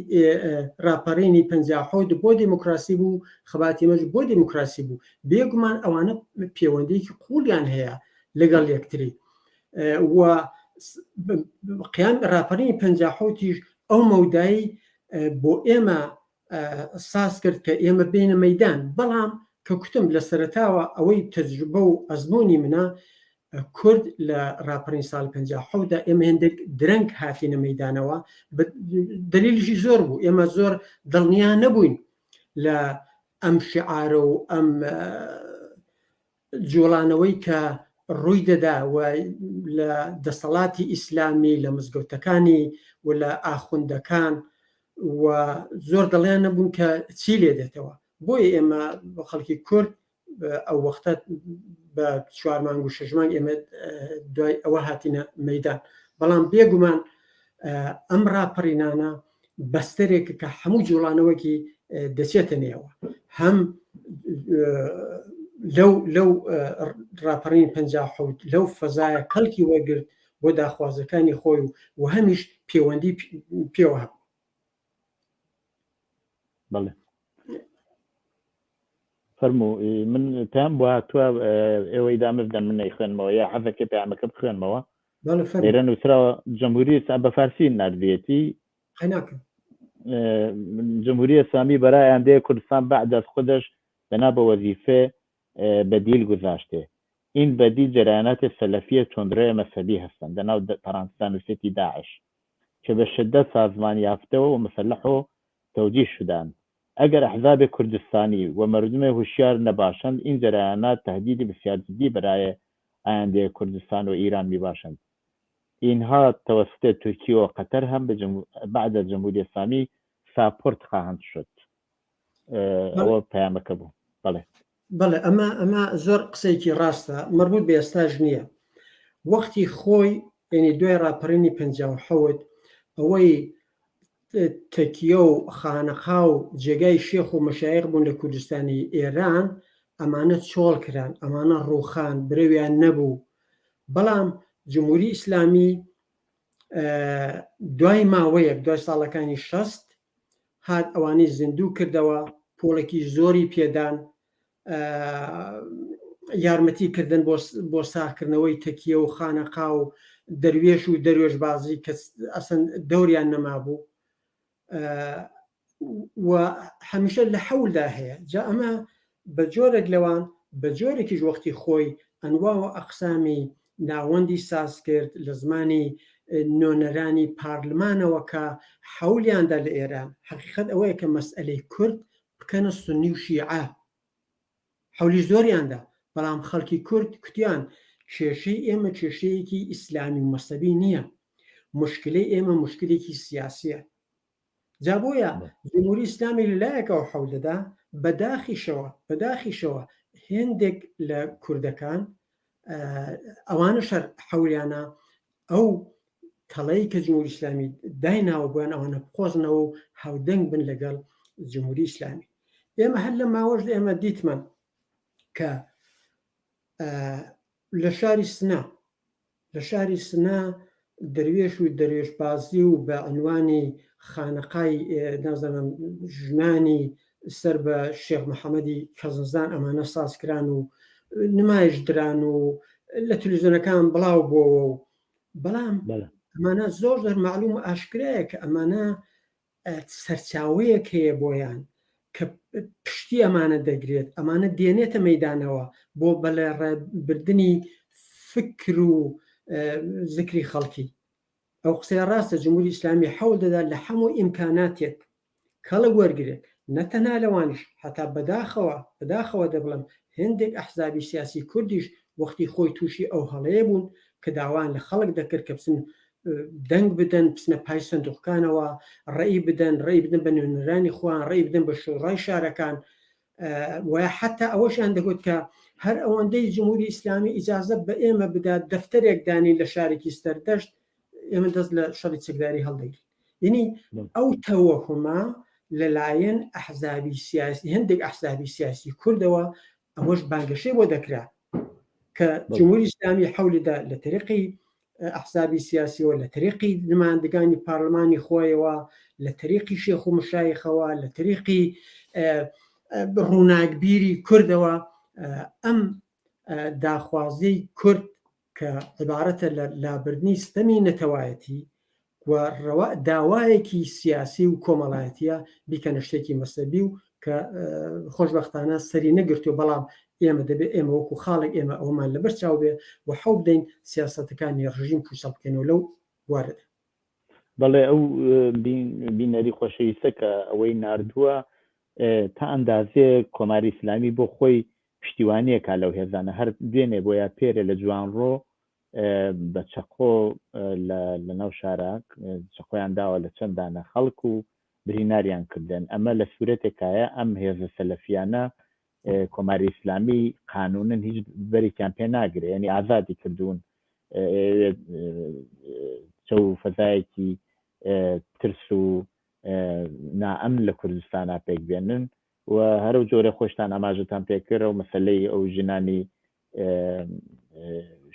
ڕاپەڕینی 57 بۆ دموکراسی بوو خەباتی مەش بۆ دموکراسی بوو بێگومان ئەوانە پەیوەندیەکی قوڵیان هەیە لەگەڵ یەکتری و قیام ڕاپەڕینی 57 ئەو مەودایی بۆ ئێمە ساز کرد کە ئێمە بینە مەیدان بەڵام کە کوتم لە سەرەتاوە ئەوەی تەجروبە و ئەزمۆنی منە کورد لە ڕاپەڕین ساڵی 57دا ئێمە هێندێک درەنگ هاتینە مەیدانەوە دلیلیشی زۆر بوو ئێمە زۆر دڵنیا نەبووین لە ئەم شعارە و ئەم جوڵانەوەی کە ڕووی دەدا و لە دەسەڵاتی ئیسلامی لە مزگەوتەکانی و لە ئاخوندەکان و زۆر دڵیان نەبوون کە چی لێ دێتەوە بۆیە ئێمە بە خەڵکی کورد ئەو وەختە بە 4 مانگ و 6 مانگ ئێمە دوای ئەوە هاتینە مەیدان بەڵام بێگومان ئەم ڕاپەڕینانە بەستەرێکە کە هەموو جوڵانەوەکی دەچێتە نێوە هەم لەو ڕاپەڕین 57 لەو فەزایە کەڵکی وەرگرت بۆ داخوازەکانی خۆی و هەمیش پەیوەندی پێوە هەبوو. بەڵێ فەرموو من پێم وە توە ئێوەی دامە بدەن من نەیخوێنمەوە یا حەزەکە پەیامەکە بخوێنمەوە لێرە نووسراوە جمهوری بە فارسی نردوێتی جمهوری اسلامی برای آینده کردستان بعد از خودش بنا به وظیفه بدیل گذاشته. این بدیل جریانات سلفی تندروی مذهبی هستند در نوع پرانتزان نوسیتی داعش که به شدت سازمان یافته و مسلح و توجیه شدند. اگر احزاب کردستانی و مردم هوشیار نباشند این جریانات تهدیدی بسیار جدی برای آینده کردستان و ایران میباشند. اینها توسط ترکیه و قطر هم بعد از جمهوری اسلامی ساپورت خواهند شد. ئەوە پەیامەکە بوو. بەڵێ ئەمە زۆر قسەیەکی ڕاستە مربوط بە ئێستاژ نییە. وەختی خۆی یعنی دوای ڕاپەڕینی 57 ئەوەی تەکیە و خانەخا و جێگای شێخ و مەشایخ بوون لە کوردستانی ئێران ئەمانە چۆڵ کران، ئەمانە ڕووخان برەویان نەبوو. بەڵام جمهوری ئیسلامی دوای ماوەیەک دوای ساڵەکانی 60 هات ئەوانەی زیندوو کردەوە، پۆڵێکی زۆری پێدان، یارمەتیکردن بۆ ساکردنەوەی تەکیە و خانەقا و دەروێش و دەروێش بازی کە ئەسەن دەوریان نەمابوو و هەمیشە لە حەولدا هەیە. جا ئەمە بە جۆرێک لەوان بە جۆرێکیش وەختی خۆی ئەنوا و ئەقسامی ناوەندی ساز کرد لە زمانی نۆنەرانی پارلمانەوە کە حەولیاندا لە ئێران. حەقیقەت ئەوەیە کە مەسئلەی کورد بکەنە سونی و شیعە، حەولی زۆریاندا، بەڵام خەڵکی کورد کوتیان کێشەی ئێمە کێشەیەکی ئیسلامی و مەسەبی نییە، مشکلەی ئێمە مشکلێکی سیاسیە. جا بۆیە جمهوری ئیسلامی لەلایەکەوە حەولەدا بەداخیشەوە هێندێک لە کوردەکان ئەوانە شەر حەولیانە ئەو تەڵەی کە جمهوری ئیسلامی دایناوە بۆیان ئەوانە بخۆزنەوە و هاودەنگ بن لەگەڵ جمهوری ئیسلامی. ئێمە هەر لە ماوەش ئێمە دیتمان کە لە شاری سنا دەروێش و دەروێشبازی و بە عنوانی خانەقای نازانم ژنانی سەر بە شێخ محەممەدی کەزنزان ئەمانە سازکران و نمایش دران و لە تەلەڤیزیۆنەکان بڵاو بووەوە و بەڵام ئەمانە زۆر معلوم و ئاشکرایە کە ئەمانە سەرچاوەیەک هەیە بۆیان کە پشتی ئەمانە دەگرێت، ئەمانە دێنێتە مەیدانەوە بۆ بەلەڕێبردنی فکر و زکری خەڵکی. ئەو قسەی ڕاستە جمهوری ئیسلامی حەول دەدا لە هەموو ئیمکاناتێک کەڵک وەرگێت، نەتەنها لەوانش هەتا بەداخەوە دەبڵم هێندێک ئەحزابی سیاسی کوردیش وەختی خۆی تووشی ئەو هەڵەیە بوون کە داوان لە خەڵک دەکرد کە بچن دەنگ بدەن، بچنە پای سندوقەکانەوە ڕێی بدەن بە نوێنەرانی خۆیان، ڕێی بدەن بە شوڕای شارەکان و حتا ئەوەشیان دەگوت کە هەر ئەوەندەی جمهوری ئیسلامی ئیجازە بە ئێمە بدات دەفتەرێک دانی لە شارێکی سەردەشت ئێمە دەست لە شەڕی چەکداری هەڵدەگرین. یعنی ئەو تەوەهومە لەلایەن ئەحزابی سیاسی هەندێک ئەحزابی سیاسی کوردەوە ئەوەش بانگەشەی بۆ دەکرا کە جمهوری ئیسلامی حەولیدا لە طریقی ئەحزابی سیاسیەوە، لە طریقی نمایندگانی پارلمانی خۆیەوە، لە طریقی شێخ و مشایخەوە، لە طریقی ڕووناکبیری کوردەوە ئەم داخوازی کورد کە عیبارەتە لە لابردنی ستەمی نەتەوایەتی و داوایەکی سیاسی و کۆمەڵایەتیە بیکەنە شتێکی مەسەبی و کە خۆشبەختانە سەری نەگرتو، بەڵام ئێمە دەبێت ئێمە وەکو خاڵێک ئێمە ئەومان لەبەر چاو بێ و حەو بدەین سیاسەتەکانی ڕژیم کوسەڵ بکەنەوە لەو وارەدا. بەڵێ ئەو بینەری خۆشەویستە کە ئەوەی ناردووە تا ئەندازێ کۆماری ئیسلامی بۆ خۆی پشتیوانیەکە لەو هێزانە هەر دوێنێ بۆ یا پێرە لە جوانڕۆ بە چەقۆ لە ناو شارە چەقۆیان داوە لە چەندانە خەڵک و بریناریان کردن. ئەمە لە سوورەتێکایە ئەم هێزە سەلەفیانە کۆماری ئیسلامی قانونن هیچ بەریکیان پێ ناگرێت، ینی ئازادی کردوون چەو فەزایەکی ترس و نائەمن لە کوردستانە پێک بێنن و هەرو جۆرە خۆشتان ئاماژتان پێکرد و مەسلەی ئەو ژنانی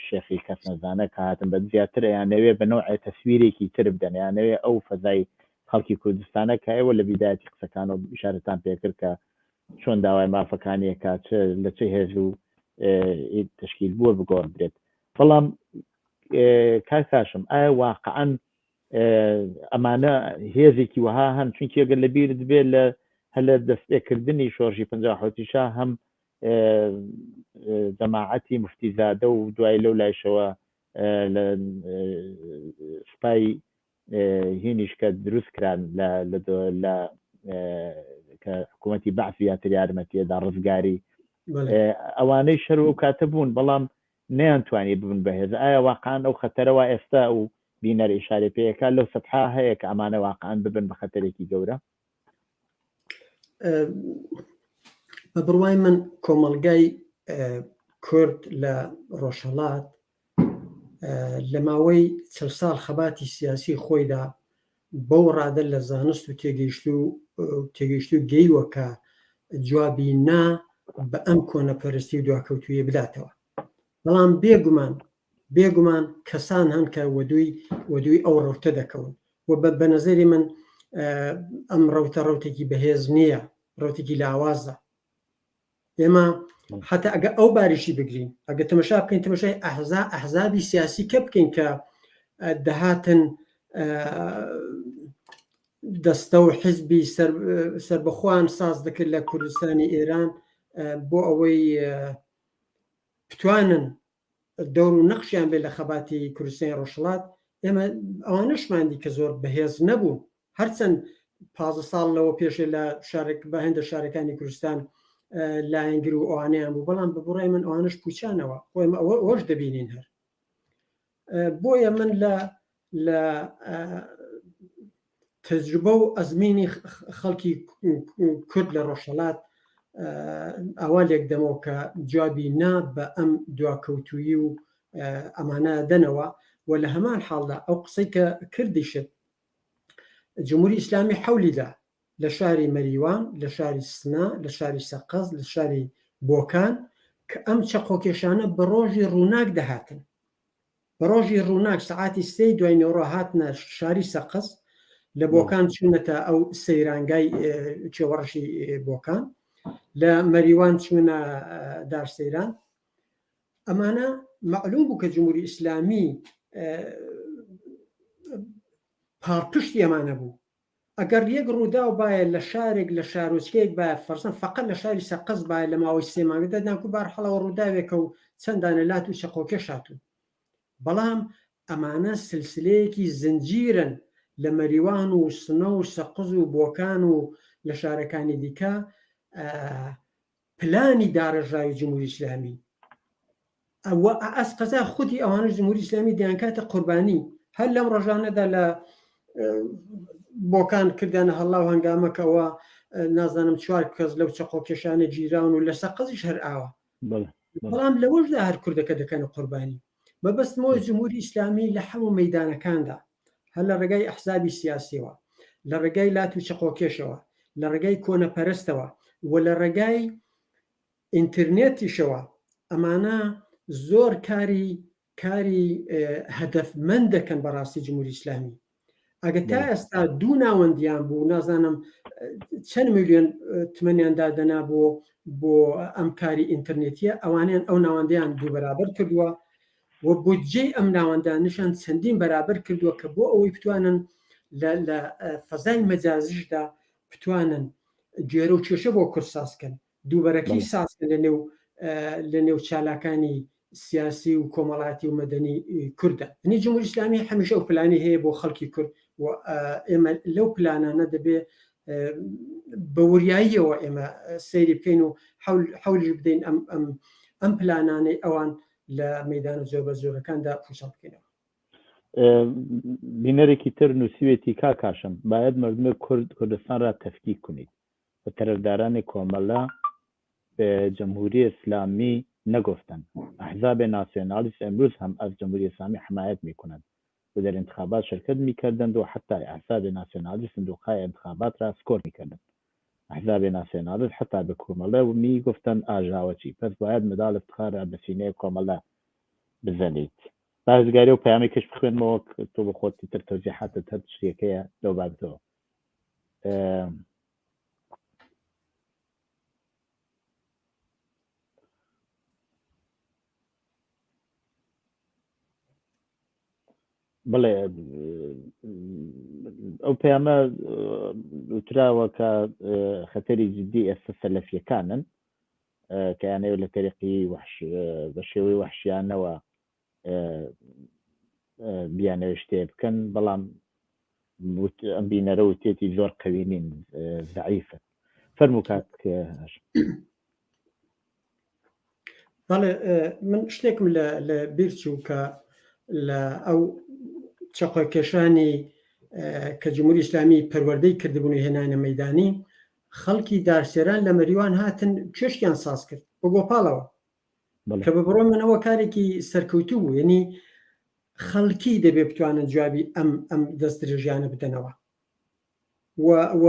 شێخی کەس نەزانە کە هاتن بە زیاتر یانەوێ بە نوعی تەسویرێکی تر بدەن یانەوێ ئەو فەزای خەڵکی کوردستانە کە ئێوە لە بیدایەتی قسەکان و ئیشارەتان پێکرد کە چۆن داوای مافەکانیەکە لە چه هێز و تشکیل بووە بگۆڕدرێت. بەڵام کاکاشم ئایا واقعەن ئەمانە هێزێکی وەها هەن چونکی ئەگەر لەبیرت بێت لە هەلە دەستپێکردنی شۆڕژی 50 هەم جەماعەتی مفتیزادە و دوای لەو لایشەوە لە سوپای هینیش کە دروست کران لە کە حکوومەتی بەعث یاتر یارمەتیەدا ڕزگاری ئەوانەی شەر و کاتە بوون بەڵام نەیانتوانی ببن بەهێز. ئایا واقعان ئەو خەتەرەوە ئێستا و بینەر ئیشارە پێیەکە لەو سەدحا هەیە کە ئەمانە واقعان ببن بە خەتەرێکی گەورە؟ بە بڕوای من کۆمەڵگای کورد لە ڕۆژهەڵات لە ماوەی 40 ساڵ خەباتی سیاسی خۆیدا بەو ڕادە لە زانست و تێگەیشت و گەیوە کە جوابی نا بە ئەم کۆنەپەرستی و دواکەوتویە بداتەوە. بەڵام بێگومان کەسان هەن کە وەدووی ئەو ڕەوتە دەکەون و بە نەزەری من ئەم ڕەوتێکی بەهێز نییە، ڕەوتێکی لاوازە. ئێمە حتا ئەگە ئەو باریشی بگرین، ئەگە تەمەشا بکەین تەمەشای ئەحزابی سیاسی کە بکەین کە دەهاتن دەستە و حیزبی سربەخۆیان ساز دەکرد لە کوردستانی ئێران بۆ ئەوەی بتوانن دەور و نەخشیان بێت لە خەباتی کوردستانی ڕۆژهەڵات. ئێمە ئەوانەشماندی کە زۆر بەهێز نەبوو، هەرچەند 15 ساڵ لەوە پێشێ لە بە هێندە شارەکانی کوردستان لایەنگر و ئەوانیان بوو، بەڵام بە بڕای من ئەوانش پوچانەوە ئەوەش دەبینین. هەر بۆیە من لە تەجروبە و ئەزمینی خەڵکی کورد لە ڕۆژهەڵات ئاوا لێک دەمەوە کە جوابی نا بە ئەم دواکەوتویی و ئەمانە دەنەوە. و لە هەمان حاڵدا ئەو قسەی کە کردیشت جمهوری ئیسلامی حەولیدا لە شاری مەریوان، لە شاری سنا، لە شاری سەقەز، لە شاری بۆکان کە ئەم چەقۆکێشانە بە ڕۆژی ڕووناک دەهاتن، بە ڕۆژی ڕووناک سعاتی 3 دوای نۆڕۆ هاتنە شاری سەقەز، لە بۆکان چوونەتە ئەو سەیرانگای چێوەڕەشی بۆکان، لە مەریوان چوونە دارسەیران. ئەمانە معلوم بوو کە جمهوری ئیسلامی پاڕپشتی ئەمانە بوو. ئەگەر یەک ڕوودا و باە لە شارێک لە شارۆچکەیەک باە فەرسەن فقط لە شاری سەقەز باە لە ماوەی 3 مانگەدا ناکو بارحەڵەوە ڕووداوێکە و چەندانە لات و چەقۆکێش هاتوون. بەڵام ئەمانە سلسلەیەکی زنجیرن لە مەریوان و سنە و سەقز و بۆکان و لە شارەکانی دیکە پلانی داڕێژاوی جمهوری ئیسلامی. ئەس قەزا خودی ئەوانە جمهوری ئیسلامی دەیانکاتە قوربانی. هەر لەم ڕۆژانەدا لە بۆکان کردیانە هەڵا و هەنگامەکەەوە نازانم 4 کەس لەو چەقۆکێشانە گیراون و لە سەقەزیش هەر ئاوە. بەڵام لەوەشدا هەر کوردەکە دەکەنە قوربانی. مەبەستمەوە جمهوری ئیسلامی لە هەموو مەیدانەکاندا، هەر لە ڕێگای ئەحزابی سیاسیەوە، لە ڕێگای لات و چەقۆکێشەوە، لە ڕێگای کۆنەپەرستەوە و لە ڕێگای ئینترنێتیشەوە، ئەمانە زۆر کاری هەدەفمەند دەکەن بەڕاستی جمهوری ئیسلامی. ئەگە تا ئێستا دوو ناوەندیان بوو، نازانم چەند میلیۆن تمەنیان دادەنا بۆ ئەم کاری ئینترنێتیە، ئەوانیان ئەو ناوەندیان دوو بەرابەر کردووە و بودجەی ئەم ناوەندانشان چەندین بەرابەر کردووە کە بۆ ئەوەی بتوانن لە فەزای مەجازیشدا بتوانن گوێرە و کێشە بۆ کورد سازکەن، دووبەرەکەی سازکەن لە نێو چالاکانی سیاسی و کۆمەڵاتی و مەدەنی کوردە. نی جمهوری ئیسلامی هەمیشە ئەو پلانی هەیە بۆ خەڵکی کورد و ئێمە لەو پلانانە دەبێ بە وریاییەوە ئێمە سەیری بکەین و حەولی بدەین ئەم پلانانەی ئەوان لە مەیدانە زۆربەزۆرەکاندا پوشە بکەینەوە. بینەرێکی تر نووسوێتی کاکاشم باید مردمە کوردستان را تەفکیک کنید و طرفداران کۆمەڵە به جمهوری اسلامی نگفتند. احزاب ناسیونالیست امروز هم از جمهوری اسلامی حمایت میکنند و در انتخابات شرکت میکردند و حتی احزاب ناسیونالیست صندوقهای انتخابات را اسکور میکردند. احزاب ناسیۆنالیست حتا بە کۆمەڵە و میگفتن ئاژاوەچی پس باید مدال افتخار بە سینەی کۆمەڵە بزەنیت بازگاری و پەیامی کەش بخوێنمەوە تۆ بە خۆتی تر تەوجیحاتت هەر شتێکەیە لەو بابەتەوە بڵێ ئەو پەیامە وتراوە کە خەتەری جدی ئێستا سەلەفیەکانن کە یانەوە لە تەریقی بە شێوەی وەحشیانەوە بیانەوە شتێ بکەن بەڵام ئەم بینەرە و تێتی زۆر قەوی نین ضعیفە فەرموو کاک بەڵێ من شتێکم لە بیر چوو کە لە ئەو چەقۆکێشانی کە جمهوری ئیسلامی پەروەردەی کردبوون و هێنانە مەیدانی خەڵکی دارسێران لە مەریوان هاتن چێشتیان ساز کرد بە گۆپاڵەوە کە بە بڕۆ منەوە کارێکی سەرکەوتوو بوو یعنی خەڵکی دەبێ بتوانن جوابی ئەم دەست درێژیانە بدەنەوە و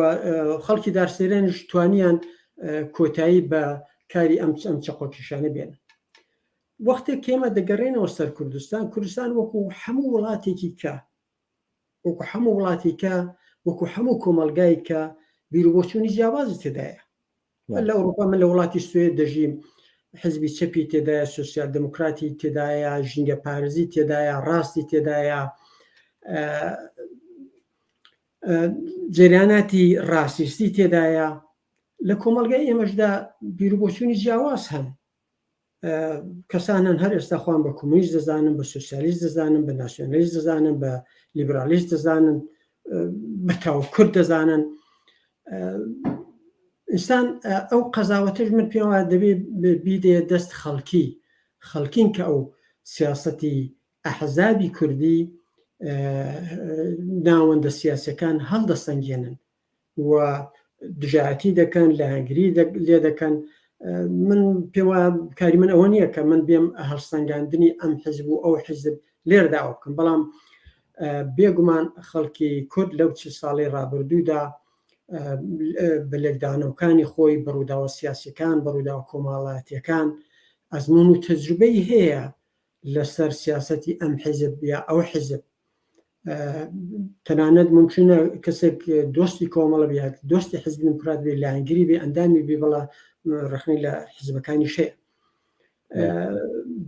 خەڵکی دارسێرانش توانیان کۆتایی بە کاری ئەم چەقۆکێشانە بێنن وەختێک کێمە دەگەڕێنەوە سەر کوردستان وەکو هەموو وڵاتێکی کە وەکو هەموو کۆمەلگای کە بیرروبۆچوونی جیاوازی تێدایە لە ئەوروپا من لە وڵاتی سوێد دەژیم حزبی چەپی تێدایە سوسیال دموکراتی تێدایە ژینگە پارێزی تێدایە ڕاستی تێدایە جریاناتی ڕاستیستی تێدایە لە کۆمەلگای ئێمەشدا بیرروبۆچوونی جیاواز هەن کەسانن هەر ئێستا خوان بە کۆمونیست دەزانن بە سوسیالیست دەزانن بە ناسیۆنالیست دەزانن بە لیبرالیست دەزانن بە تاو کورد دەزانن ئینسان ئەو قەزاوەتش من پێم وایە دەبێت بیدێ دەست خەڵکین کە ئەو سیاسەتی ئەحزابی کوردی ناوەندە سیاسەکان هەڵدەسەنگێنن و دژایەتی دەکەن لە هەنگری لێ دەکەن من پێم وایە کاری من ئەوە نییە کە من بێم هەڵسەنگاندنی ئەم حزب و ئەو حزب لێرداوە بکەم بەڵام بێگومان خەڵکی کورد لەو چ ساڵی ڕابردوودا بە لێکدانەوەکانی خۆی بەڕووداوە سیاسیەکان بەڕووداوە کۆمەڵایەتیەکان ئەزمون و تەجروبەی هەیە لەسەر سیاسەتی ئەم حزب یا ئەو حزب تەنانەت ممکنە کەسێک دۆستی کۆمەڵە بێت دۆستی حزب دموکرات بێ لە هەنگری بێ ئەندامی بێ بەڵا ڕخنەی لە حزبەکانی شەیە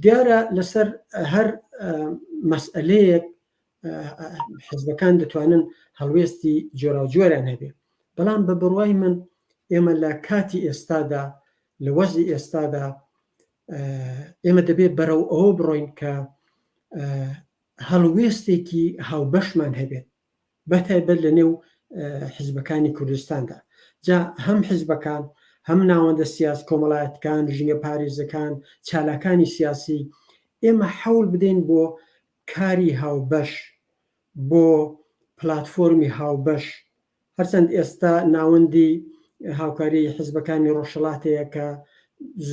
دیارە لەسەر هەر مەسئلەیەک حزبەکان دەتوانن هەڵوێستی جۆرا و جۆران هەبێ بەڵام بە بڕوای من ئێمە لە کاتی ئێستادا لە وەزی ئێستادا ئێمە دەبێت بەرەو ئەوە بڕۆین کە هەڵوێستێکی هاوبەشمان هەبێت بەتایبەت لە نێو حزبەکانی کوردستاندا جا هەم حزبەکان هەم ناوەندە سیاس کۆمەڵایەتەکان ژینگە پارێزەکان چالاکانی سیاسی ئێمە حەول بدەین بۆ کاری هاوبەش بۆ پلاتفۆرمی هاوبەش هەرچەند ئێستا ناوەندی هاوکاری حزبەکانی ڕۆژهەڵاتەیە کە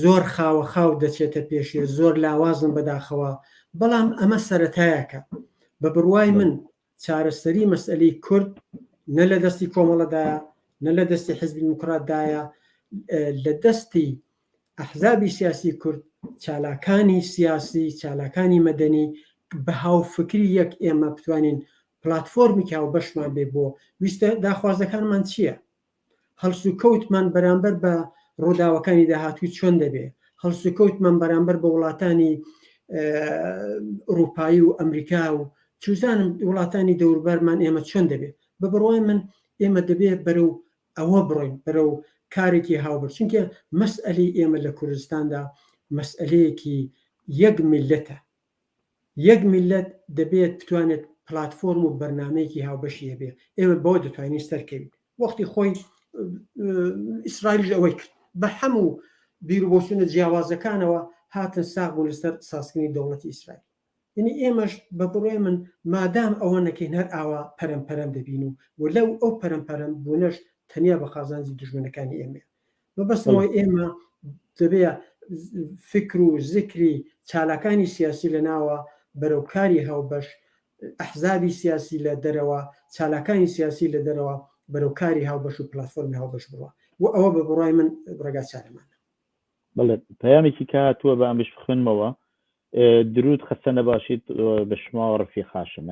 زۆر خاوە خاو دەچێتە پێشێ زۆر لاوازن بەداخەوە بەڵام ئەمە سەرەتایەکە بە بڕوای من چارەسەری مەسئلەی کورد نە لە دەستی کۆمەڵەدایە نە لە دەستی حزبی دموکراتدایە لە دەستی ئەحزابی سیاسی کورد چالاکانی سیاسی چالاکانی مەدەنی بە هاوفکری یەک ئێمە بتوانین پلاتفۆرمی که بەشمان بێ بۆ ویستە داخوازەکانمان چییە؟ هەڵسو کەوتمان بەرامبەر بە ڕووداوەکانی داهاتوی چۆن دەبێ؟ هەڵسو کەوتمان بەرامبەر بە وڵاتانی ئەوروپایی و ئەمریکا و چوزانم وڵاتانی دەوروبەرمان ئێمە چۆن دەبێ؟ بە بڕوای من ئێمە دەبێت بەرەو ئەوە بڕۆین بەرەو کارێکی هاوبەر چونکە مەسئلەی ئێمە لە کوردستاندا مەسئلەیەکی یەک میلەتە یەک میلەت دەبێت بتوانێت پلاتفۆرم و بەرنامەیەکی هاوبەشی هەبێ ئێمە بۆ دەتوانین سەرکەوین وەختی خۆی ئیسرائیل ئەوەی کرد بە هەموو بیرروبۆچوونە جیاوازەکانەوە هاتن ساغ بوون لەسەر سازکردنی دەوڵەتی ئیسرائیل یعنی ئێمەش بە بڕوای من مادام ئەوە نەکەین هەر ئاوا پەرەمپەرەم دەبین و لەو ئەو پەرەمپەرەم بوونەش تەنیا بە خازانجی دژمنەکانی ئێمە بەبەستەوەی ئێمە دەبێت فکر و زیکری چالاکانی سیاسی لە ناوە بەرەو کاری هاوبەش ئەحزابی سیاسی لە دەرەوە چالاکانی سیاسی لە دەرەوە بەرەو کاری هاوبەش و پلاتفۆرمی هاوبەش بڕوە و ئەوە بە بڕای من ڕێگا چارەمان. بەڵێ پەیامێکی کاتووە بە ئەمش بخوێنمەوە. درود خەستە نەباشیت بە شما و ڕفیق هاشم.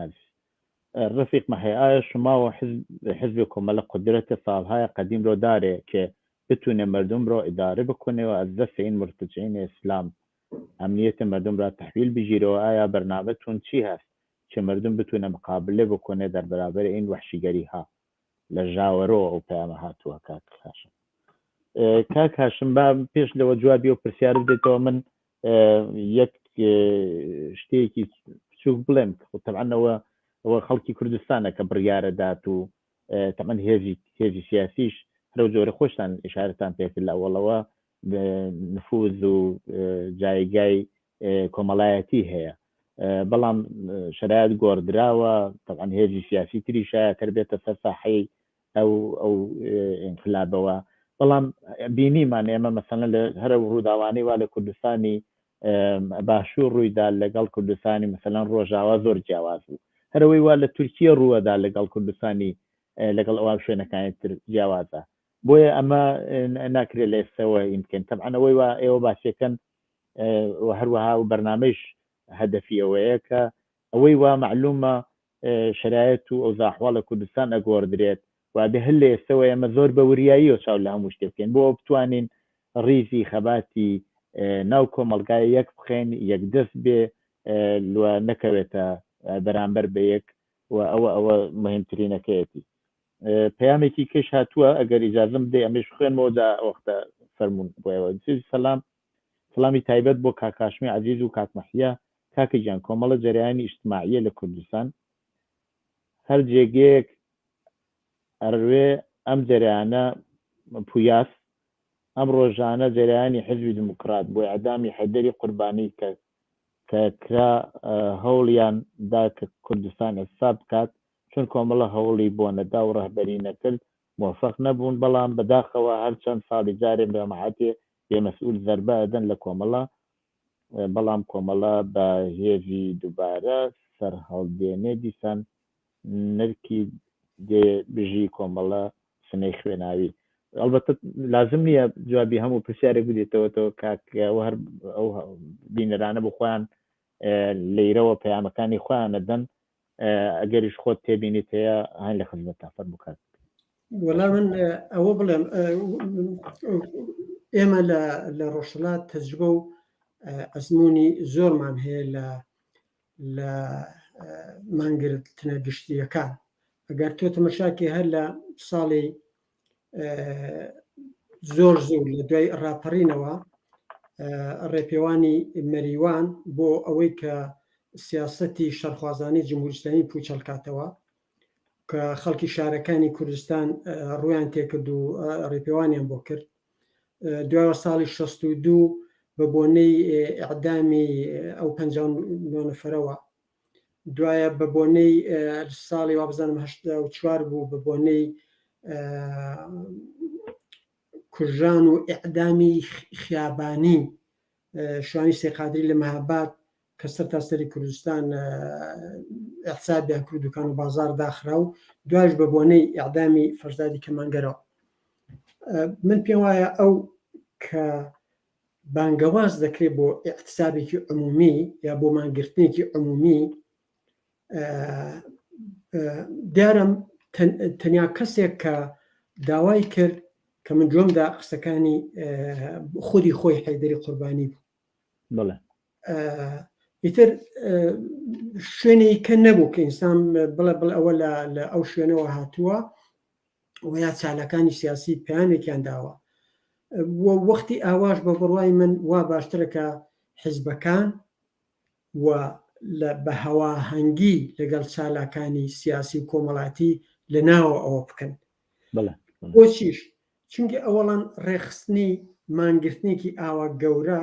رفیق محیا شما و حزب کۆمەڵە قدرەتە ساڵهای قدیم رو داره که بتونه مردم رو اداره بکنه و از دست این مرتجعین اسلام امنیت مردم را تحویل بگیره و آیا برنامه‌تون چی هست که مردم بتونه مقابله بکنه در برابر این وحشیگری ها لجاورو و پیام هاتووە کاک هاشم با پێش لەوە جوابی و پرسیار بدێتەوە من یەک شتێکی بچووک بڵێم طبعاً ئەوە خەڵکی کوردستانە کە بڕیارە دات و طبعاً هێزی سیاسیش هەرو جۆرە خۆشتان ئشارەتان پێکرد لە ئەوڵەوە نفوذ و جایگای کۆمەڵایەتی هەیە بەڵام شرایط گۆڕدراوە طبعاً هێزی سیاسی تریشایە کە بێتە سەر ساحەی ئەو انقلابەوە بەڵام بینیمان ئێمە مەسەڵەن لە هەرە ڕووداوانەی وا لە کوردستانی باشوور ڕوویدا لەگەڵ کوردستانی مەسەڵەن ڕۆژاوا زۆر جیاواز بوو هەرەوەی وا لە تورکیە ڕووەدا لەگەڵ کوردستانی لەگەڵ ئەوە شوێنەکانی تر جیاوازە بۆیە ئەمە ناکرێت لە ئێستەوە ئیمکن طبعاً ئەوەی وا ئێوە باسیەکەن هەروەها و بەرنامەیش هەدەفی ئەوەیە کە ئەوەی وا معلومە شرایط و ئەو زاحواڵە کوردستان ئەگۆڕدرێت وابێ هەر لە ئێستەوە ئێمە زۆر بە وریایی و چاو لە هەموو شتێک بکەین بۆ بتوانین ڕیزی خەباتی ناو کۆمەڵگای یەک بخێن یەک دەست بێ نەکەوێتە بەرامبەر بە یەک و ئەوە مهمترینەکەیەتی پەیامێکی کەش هاتووە ئەگەر ئیجازەم بدەی ئەمەش خوێنمەوە دا وەختە فەرموون بۆەوە سەلامی تایبەت بۆ کاکاشمی عەزیز و کاک مەحیا کاکە گیان کۆمەڵە جەریانی ئیجتیماعیە لە کوردستان هەر جێگەیەک ئەروێ ئەم جەریانە پویاس ئەم ڕۆژانە جەریانی حزبی دموکرات بۆ ئەعدامی حەیدەری قوربانی کە کرا هەوڵیان دا کە کوردستان ئەستا بکات چون کۆمەڵە هەوڵی بۆ نەدا و ڕەهبەری نەکرد موفق نەبوون بەڵام بەداخەوە هەر چەند ساڵی جارێ بەمەعاتێ بێمەسئول زەربە ئەدەن لە کۆمەڵە بەڵام کۆمەڵە بە هێزی دووبارە سەر هەڵدێنێ دیسان نرکی بژی کۆمەڵە سنەی خوێناوی ئەلبەتە لازم نییە جوابی هەموو پرسیارێک بدێتەوەتەوە کاکەوە هەر ئەو بینەرانە بخۆیان لەیرەوە پەیامەکانی خۆیان ئەدەن ئەگەریش خۆت تێبینیت هەیە هەن لە خزمەتتا فەرموو. وەڵا من ئەوە بڵێم ئێمە لە ڕۆژهەڵات تەجربە و ئەزمموی زۆرمان هەیە لە مانگرتنە گشتیەکان ئەگەر تۆ تەمەشاکی هەر لە ساڵی زۆر لە دوای ڕاپەڕینەوە ڕێپێوانی مەریوان بۆ ئەوەی کە سیاسەتی شەرخوازانی جمهوری ئیسلامی پوچەڵکاتەوە کە خەڵکی شارەکانی کوردستان ڕویان تێکرد و ڕێپێوانیان بۆ کرد دوای ساڵی 62 بە بۆنەی ئیعدامی ئەو 59 نەفەرەوە دوایە بە بۆنەی ساڵی وابزانم 84 بوو بە بۆنەی کوژان و ئیعدامی خیابانی شوانی سێقادری لە مەهاباد کە سەر تاسەری کوردستان ئەحسابیان کرد دوکان و بازار داخرا و دوایش بە بۆنەی ئیعدامی فەرزادی کەمانگەرەوە من پێم وایە ئەو کە بانگەواز دەکرێت بۆ ئیعتسابێکی عمومی یا بۆ مانگرتنێکی عمومی دیارم تەنیا کەسێک کە داوای کرد کە من جۆمدا قسەکانی خودی خۆی حەیدەری قوربانی بوو ئیتر شوێنی کە نەبوو کە ئینسان بڵێ ئەوە لە ئەو شوێنەوە هاتووە و یا چالەکانی سیاسی پەیامێکیان داوە وەختی ئاواش بە بڕوای من وا باشترەکە حیزبەکان و بە هەواهەنگی لەگەڵ چالاکانی سیاسی و کۆمەڵاتی لە ناوە ئەوە بکەن بۆچیش چونکە ئەوەڵان ڕێخستنی مانگرتنێکی ئاوا گەورە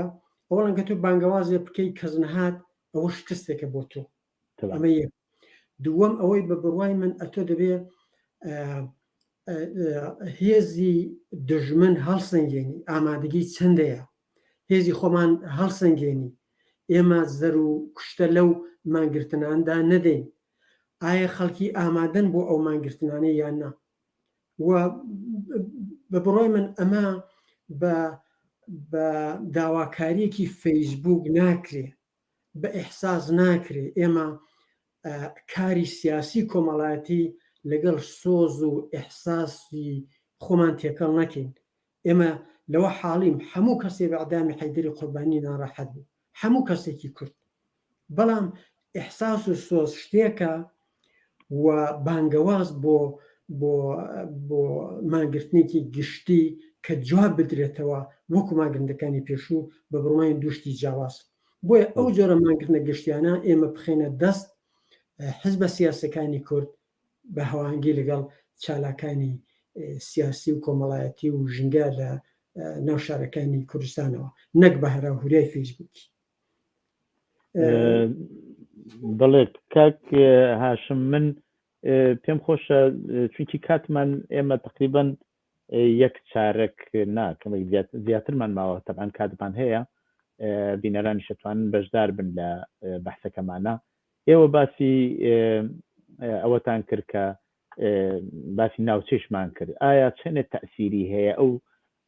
ئەوڵان کە تۆ بانگەوازێ بکەی کەزنهات ئەوە شکستێکە بۆ تۆ ئەمە یەک دووەم ئەوەی بە بڕوای من ئەتۆ دەبێت هێزی دژمن هەڵسەنگێنی ئامادەگی چەندەیە هێزی خۆمان هەڵسەنگێنی ئێمە زەر و کوشتە لەو مانگرتناندا نەدەین ئایا خەڵکی ئامادەن بۆ ئەو مانگرتنانەی یان نا و بە بڕۆی من ئەمە بە داواکاریەکی فەیسبوک ناکرێ، بە ئیحساس ناکرێ. ئێمە کاری سیاسی کۆمەڵایەتی لەگەڵ سۆز و ئیحساسی خۆمان تێکەڵ نەکەین. ئێمە لەوە حاڵیم هەموو کەسێ بە ئەعدامی حەیدەری قوربانی ناڕەحەت بوو، هەموو کەسێکی کورد. بەڵام ئیحساس و سۆز شتێکە و بانگەواز بۆ ماگرتنێکی گشتی کە جواب بدرێتەوە وەکو ماگرندەکانی پێشوو بە بڕوای دوشتی جیاواز. بۆیە ئەو جۆرە ماگرتنە گشتیانە ئێمە بخێنە دەست حزبە سیاسەکانی کورد بە هەوانگی لەگەڵ چالاکانی سیاسی و کۆمەڵایەتی و ژنگە لە ناو شارەکانی کوردستانەوە، نەک بە هەراهوریای فەیسبووکی. بەڵێ کاک هاشم، من پێم خۆشە چونکی کاتمان ئێمە تقریبان یەک چارەک ناکەمە زیاترمان ماوە، تەبعاً کاتمان هەیە بینەرانی شەتوانن بەشدار بن لە بەحسەکەمانە. ئێوە باسی ئەوەتان کرد کە باسی ناوچەیشمان کرد، ئایا چەنێ تەئسیری هەیە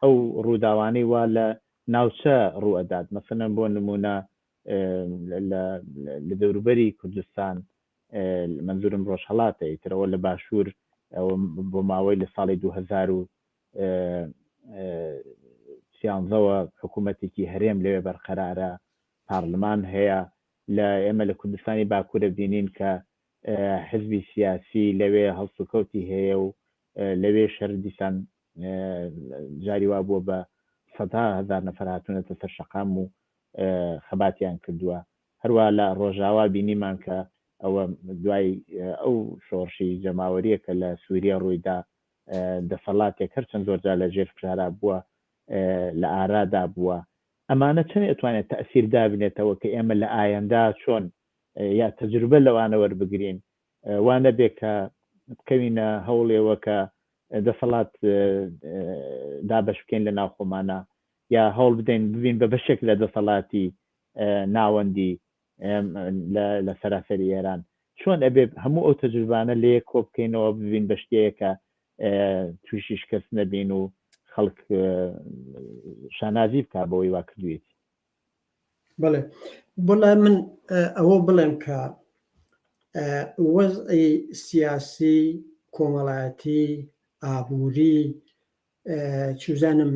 ئەو ڕووداوانەی وا لە ناوچە ڕوئەدات؟ مەسەلەن بۆ نمونە لە دەوروبەری کوردستان، منزورم ڕۆژهەڵاتە، ئیترەوە لە باشوور بۆ ماوەی لە ساڵی 2013ەوە حکوومەتێکی هەرێم لەوێ بەرقەرارە، پارلمان هەیە. لە ئێمە لە کوردستانی باکوورە بینین کە حزبی سیاسی لەوێ هەڵس و کەوتی هەیە و لەوێ شەر دیسان جاری وا بووە بە 100,000 نەفەر هاتوونەتە سەر شەقام و خەباتیان کردووە. هەروە لە ڕۆژاوا بینیمان کە ئەوە دوای ئەو شۆڕشی جەماوەریە کە لە سووریا ڕوویدا، دەسەڵاتێک هەرچەند زۆرجار لە ژێر فشارا بووە، لە ئارادا بووە. ئەمانە چەند ئەتوانێت تەئسیر دابنێتەوە کە ئێمە لە ئایندا چۆن یا تەجروبە لەوانە وەربگرین، وانە بێ کە بکەوینە هەوڵێەوە کە دەسەڵات دابەش بکەین لە ناوخۆمانە، یا هەوڵ بدەین ببین بە بەشێک لە دەسەڵاتی ناوەندی لە سەراسەری ئێران. چۆن ئەبێ هەموو ئەو تەجروبانە لێ کۆ بکەینەوە ببین بە شتەیەکە تووشی شکست نەبین و خەڵک شانازی بکە بەوەی وا کردوێتی. بەڵێ بڵێ من ئەوە بڵێم کە وەزعی سیاسی، کۆمەڵایەتی، ئابووری، چوزانم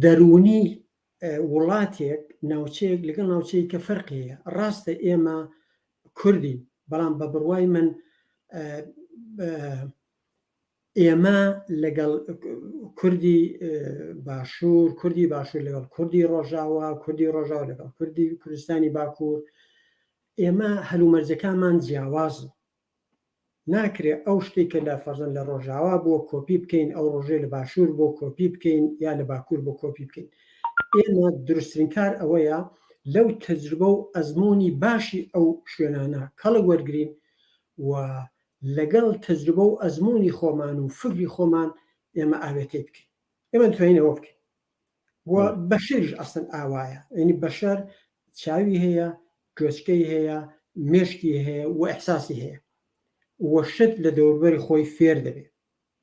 دەرونی وڵاتێک ناوچەیەک لەگەڵ ناوچەیە کە فەرقیە. ڕاستە ئێمە کوردی، بەڵام بە بڕوای من ئێمە لەگەڵ کوردی باشوور لەگەڵ کوردی ڕۆژاوا، کوردی ڕۆژاوا لەگەڵ کوردی کوردستانی باکوور، ئێمە هەلومەرجەکانمان جیاوازن. ناکرێ ئەو شتێکە لە فەرزەن لە ڕۆژاوا بۆ کۆپی بکەین، ئەو ڕۆژێ لە باشوور بۆ کۆپی بکەین، یا لە باکوور بۆ کۆپی بکەین. ئێمە دروستترین کار ئەوەیە لەو تەجروبە و ئەزمموی باشی ئەو شوێنانە کەڵک وەرگین و لەگەڵ تەجروبە و ئەزمموی خۆمان و فکری خۆمان ئێمە ئاوێتێ بکەین. ئێمە دەتوانینەوە بکەین و بەشەریش ئەسن ئاوایە، ینی بەشەر چاوی هەیە، گوێچکەی هەیە، مێشکی هەیە و ئەحساسی هەیە، وەشت لە دەوروبەری خۆی فێر دەبێت.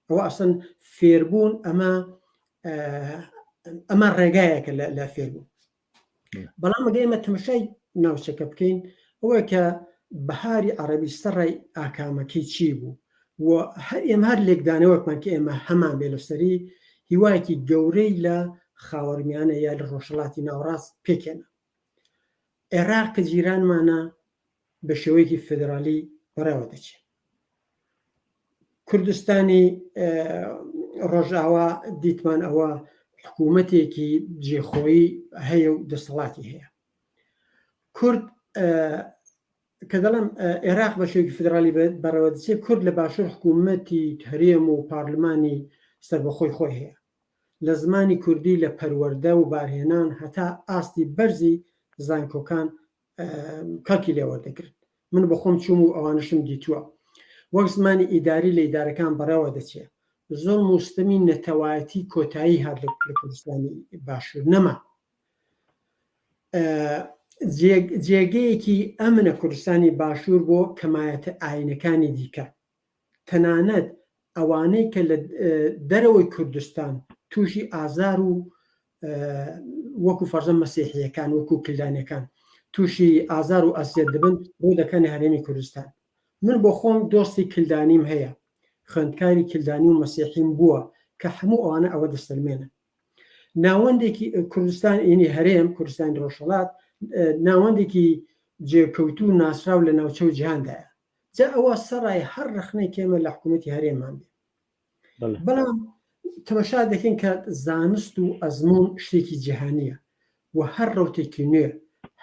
ئەوە ئەسن فێربوون ئەمە ڕێگایەکە لە فێربوون. بەڵام ئەگە ئێمە تەماشای ناوچەکە بکەین، ئەوە کە بەهاری عەرەبی سەرڕای ئاکامەکەی چی بوو و ئێمە هەر لێکدانەوەکمان کە ئێمە هەمان بێ لەسەری هیوایەکی گەورەی لە خاوەرمیانە یا لە ڕۆژهەڵاتی ناوەڕاست پێکێنە. عێراق کە جیرانمانە بە شێوەیەکی فێدرالی بەڕێوە دەچێت. کوردستانی ڕۆژاوا دیتمان ئەوە حکوومەتێکی جێخۆیی هەیە و دەسەڵاتی هەیە. کورد کە دەڵم عێراق بە شێوەیەکی فێدرالی بەڕێوە دەچێت، کورد لە باشوور حکوومەتی هەرێم و پارلمانی سەربەخۆی خۆی هەیە. لە زمانی کوردی لە پەروەردە و بارهێنان هەتا ئاستی بەرزی زانکۆکان کەڵکی لێوەردەگرن. من بە خۆم چوم و ئەوانشم دیتووە. وەک زمانی ئیداری لە ئیدارەکان بەڕێوە دەچێت. زۆر موستەمی نەتەوایەتی کۆتایی هات لە کوردستانی باشوور نەما. جێگەیەکی ئەمنە کوردستانی باشوور بۆ کەمایەتە ئاینەکانی دیکە. تەنانەت ئەوانەی کە لە دەرەوەی کوردستان تووشی ئازار و وەکو فەرزە مەسیحیەکان وەکو کلدانەکان تووشی ئازار و ئەسیەت دەبن بۆ دەکەنە هەرێمی کوردستان. من بۆ خۆم دۆستی کلدانیم هەیە، خوێندکاری کلدانی و مەسیحیم بووە کە هەموو ئەوانە ئەوە دەستەلمێنن. ناوەندێکی کوردستان ینی هەرێم کوردستانی ڕۆژهەڵات ناوەندێکی جێکەوتو و ناسراو لە ناوچە و جیهاندایە. جا ئەوە سەرای هەر رەخنەی کێمە لە حکوومەتی هەرێمان بێ. بەڵام تەماشا دەکەین کە زانست و ئەزمون شتێکی جیهانیە و هەر ڕوتێکی نوێ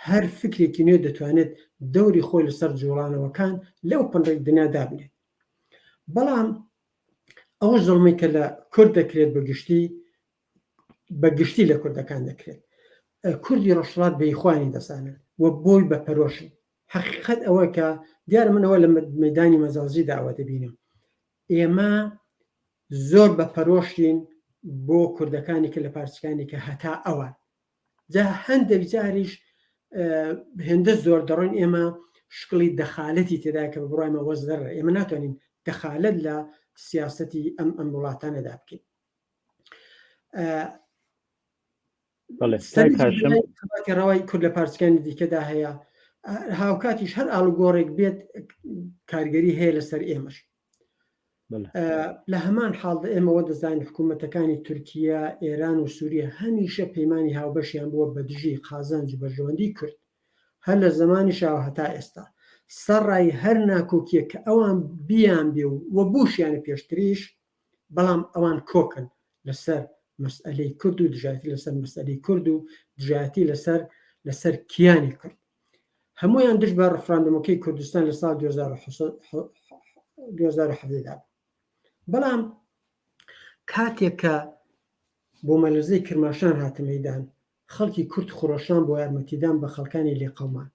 هەر فکرێکی نوێ دەتوانێت دەوری خۆی لەسەر جوڵانەوەکان لەو پەنڕێک دنیا دابنێت. بەڵام ئەوە زڵمەی کە لە کورد دەکرێت بەگشتی لە کوردەکان دەکرێت. کوردی ڕۆژهەڵات بەیخوانی دەزانن و بۆی بەپەرۆشن. حقیقەت ئەوە کە دیارە منەوە لە مەیدانی مەجازی داوا دەبینم ئێمە زۆر بەپەرۆشین بۆ کوردەکانی کە لە پارچەکانی کە هەتا ئەوان جا هەندێک جاریش هێندە زۆر دەڕۆین ئێمە شکڵی دەخالەتی تێدا کە بڕایمە وەز دەڕێ ئێمە ناتوانین دەخالەت لە سیاسەتی ئەم وڵاتانەدا بکەین. ڕەوای کورد لە پارچەکانی دیکەدا هەیە هاوکاتیش هەر ئاڵوگۆڕێک بێت کارگەری هەیە لەسەر ئێمەش. لە هەمان حاڵدا ئێمەوە دەزانین حکوومەتەکانی تورکیا، ئێران و سووریە هەمیشە پەیمانی هاوبەشیان بووە بە دژی قازانج و بەرژەوەندی کورد هەر لە زمانی شاو هەتا ئێستا. سەرڕای هەر ناکۆکیە کە ئەوان بیان بێ و بوشیانە پێشتریش بەڵام ئەوان کۆکن لەسەر مەسئلەی کورد و دژایەتی لەسەر مەسئلەی کورد و دژایەتی لەسەر کیانی کورد. هەمویان دژ بە ڕفراندۆمەکەی کوردستان لە ساڵ 2017دا. بەڵام کاتێک کە بۆ مەلەزەی کرماشان هاتە مەیدان خەڵکی کورد خۆڕەشان بۆ یارمەتیدان بە خەڵکانی لێقەومان.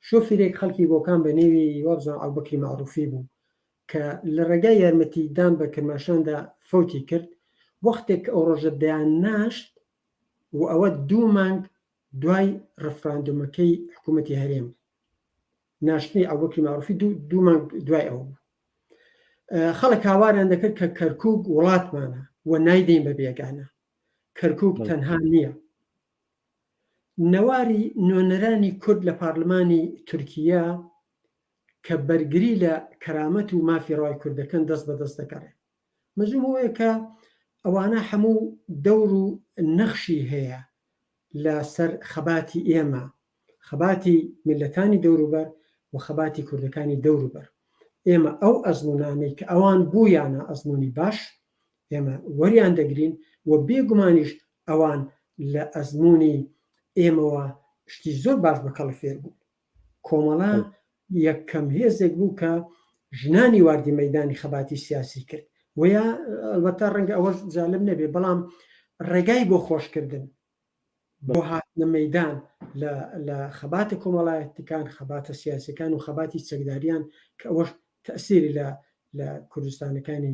شۆفێرێک خەڵکی بۆکان بە نێوی وابزان ئەوبەکری معروفی بوو کە لە ڕێگای یارمەتیدان بە کرماشاندا فەوتی کرد وەختێک ئەو ڕۆژە دەیان ناشت و ئەوە 2 مانگ دوای ڕفراندۆمەکەی حکوومەتی هەرێم ناشتنی ئەوبەکری معروفی 2 مانگ دوای ئەوە بوو. خەڵک هاواریان دەکرد کە کەرکووک وڵاتمانە و نایدەین بە بێگانە. کەرکووک تەنها نییە. نەواری نوێنەرانی کورد لە پارلمانی تورکیا کە بەرگری لە کەرامەت و مافی ڕای کوردەکەن دەست بەدەست دەکەڕێت. مەزمومەیە کە ئەوانە هەموو دەور و نەخشی هەیە لەسەر خەباتی ئێمە، خەباتی میلەتانی دەوروبەر و خەباتی کوردەکانی دەوروبەر. ئێمە ئەو ئەزمونانەی کە ئەوان بوویانە ئەزمموی باش ئێمە وەریان دەگرین و بێگومانیش ئەوان لە ئەزمموی ئێمەوە شتی زۆر باش بەکەڵ فێر بوو. کۆمەڵا یەکەم هێزێک بوو کە ژنانی واردی مەیدانی خەباتی سیاسی کرد ویا ئەلبەتە ڕەنگە ئەوە جالب نەبێ بەڵام ڕێگای بۆ خۆشکردن بۆ هاتنە مەیدان لە خەباتە کۆمەڵایەتەکان خەباتە سیاسەکان و خەباتی چەکداریان کە ئەوەش تەسیری لە کوردستانەکانی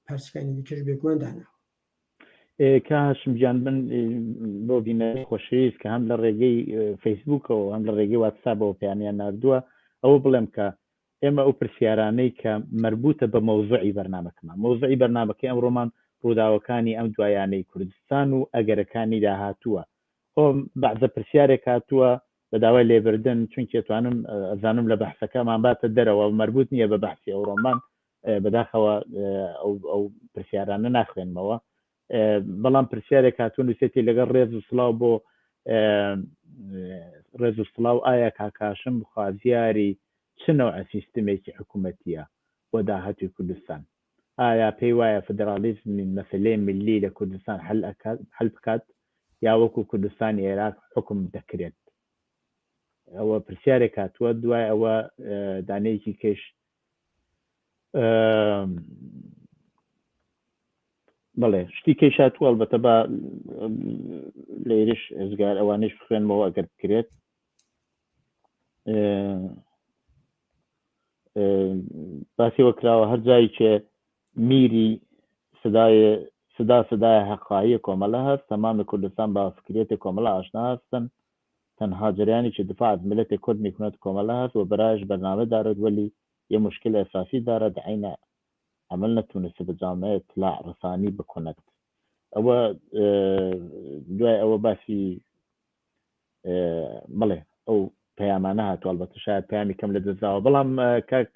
پارچەکانی دیکەش بێگوماندانە. کاشم گیان بن بۆ بینەری خۆشەویست کە هەم لە ڕێگەی فەیسبووکەوە هەم لە ڕێگەی واتسابەوە پەیامیان نردووە ئەوە بڵێم کە ئێمە ئەو پرسیارانەی کە مربوطە بە مەوزوعی بەرنامەکەمان مەوزوعی بەرنامەکەی ئەمڕۆمان ڕووداوەکانی ئەم دوایانەی کوردستان و ئەگەرەکانی داهاتووە. ئەو بەعزە پرسیارێک هاتووە بە داوای لێبردن چونکە توانم ئەزانم لە بەحسەکەمان باتە دەرەوە مربوط نییە بە بەحسی ئەوڕۆمان بەداخەوە ئەو پرسیارانە ناخوێنمەوە. بەڵام پرسیارێک هاتوون وسێتی لەگەڵ ڕێز و سڵاو بۆ ڕێز و سڵاو ئایا کاکاشم خوازیاری چ نەوع سیستمێکی حکوومەتیە بۆ داهاتوی کوردستان؟ ئایا پێی وایە فدرالیزمی مەسلەی ملی لە کوردستان هەل بکات یا وەکو کوردستانی عێراق حکم دەکرێت؟ ئەوە پرسیارێک هاتووە دوای ئەوە دانەیەکی کەش بەڵێ شتی کەیشاتوە ئەلبەتە بە لێرش ئێزگار ئەوانش بخوێنمەوە ئەگەر بکرێت. باسی وەکراوە هەر جایی کە میری سدای حەقاییە کۆمەڵە هەست تەمامی کوردستان با فکرێتی کۆمەڵە ئاشنا هەستن تەنها جریانی که دفاع از ملت کرد میکند کاملا هست و برایش برنامه دارد ولی یه مشکل اساسی دارد عمل نتونس بجامعة اطلاع رساني بكونت او دوای ئەوە باسی بڵێ ئەو پەیامانە هاتووە البەتە شاید پەیامی کەم لە دەستداوە بەڵام کاک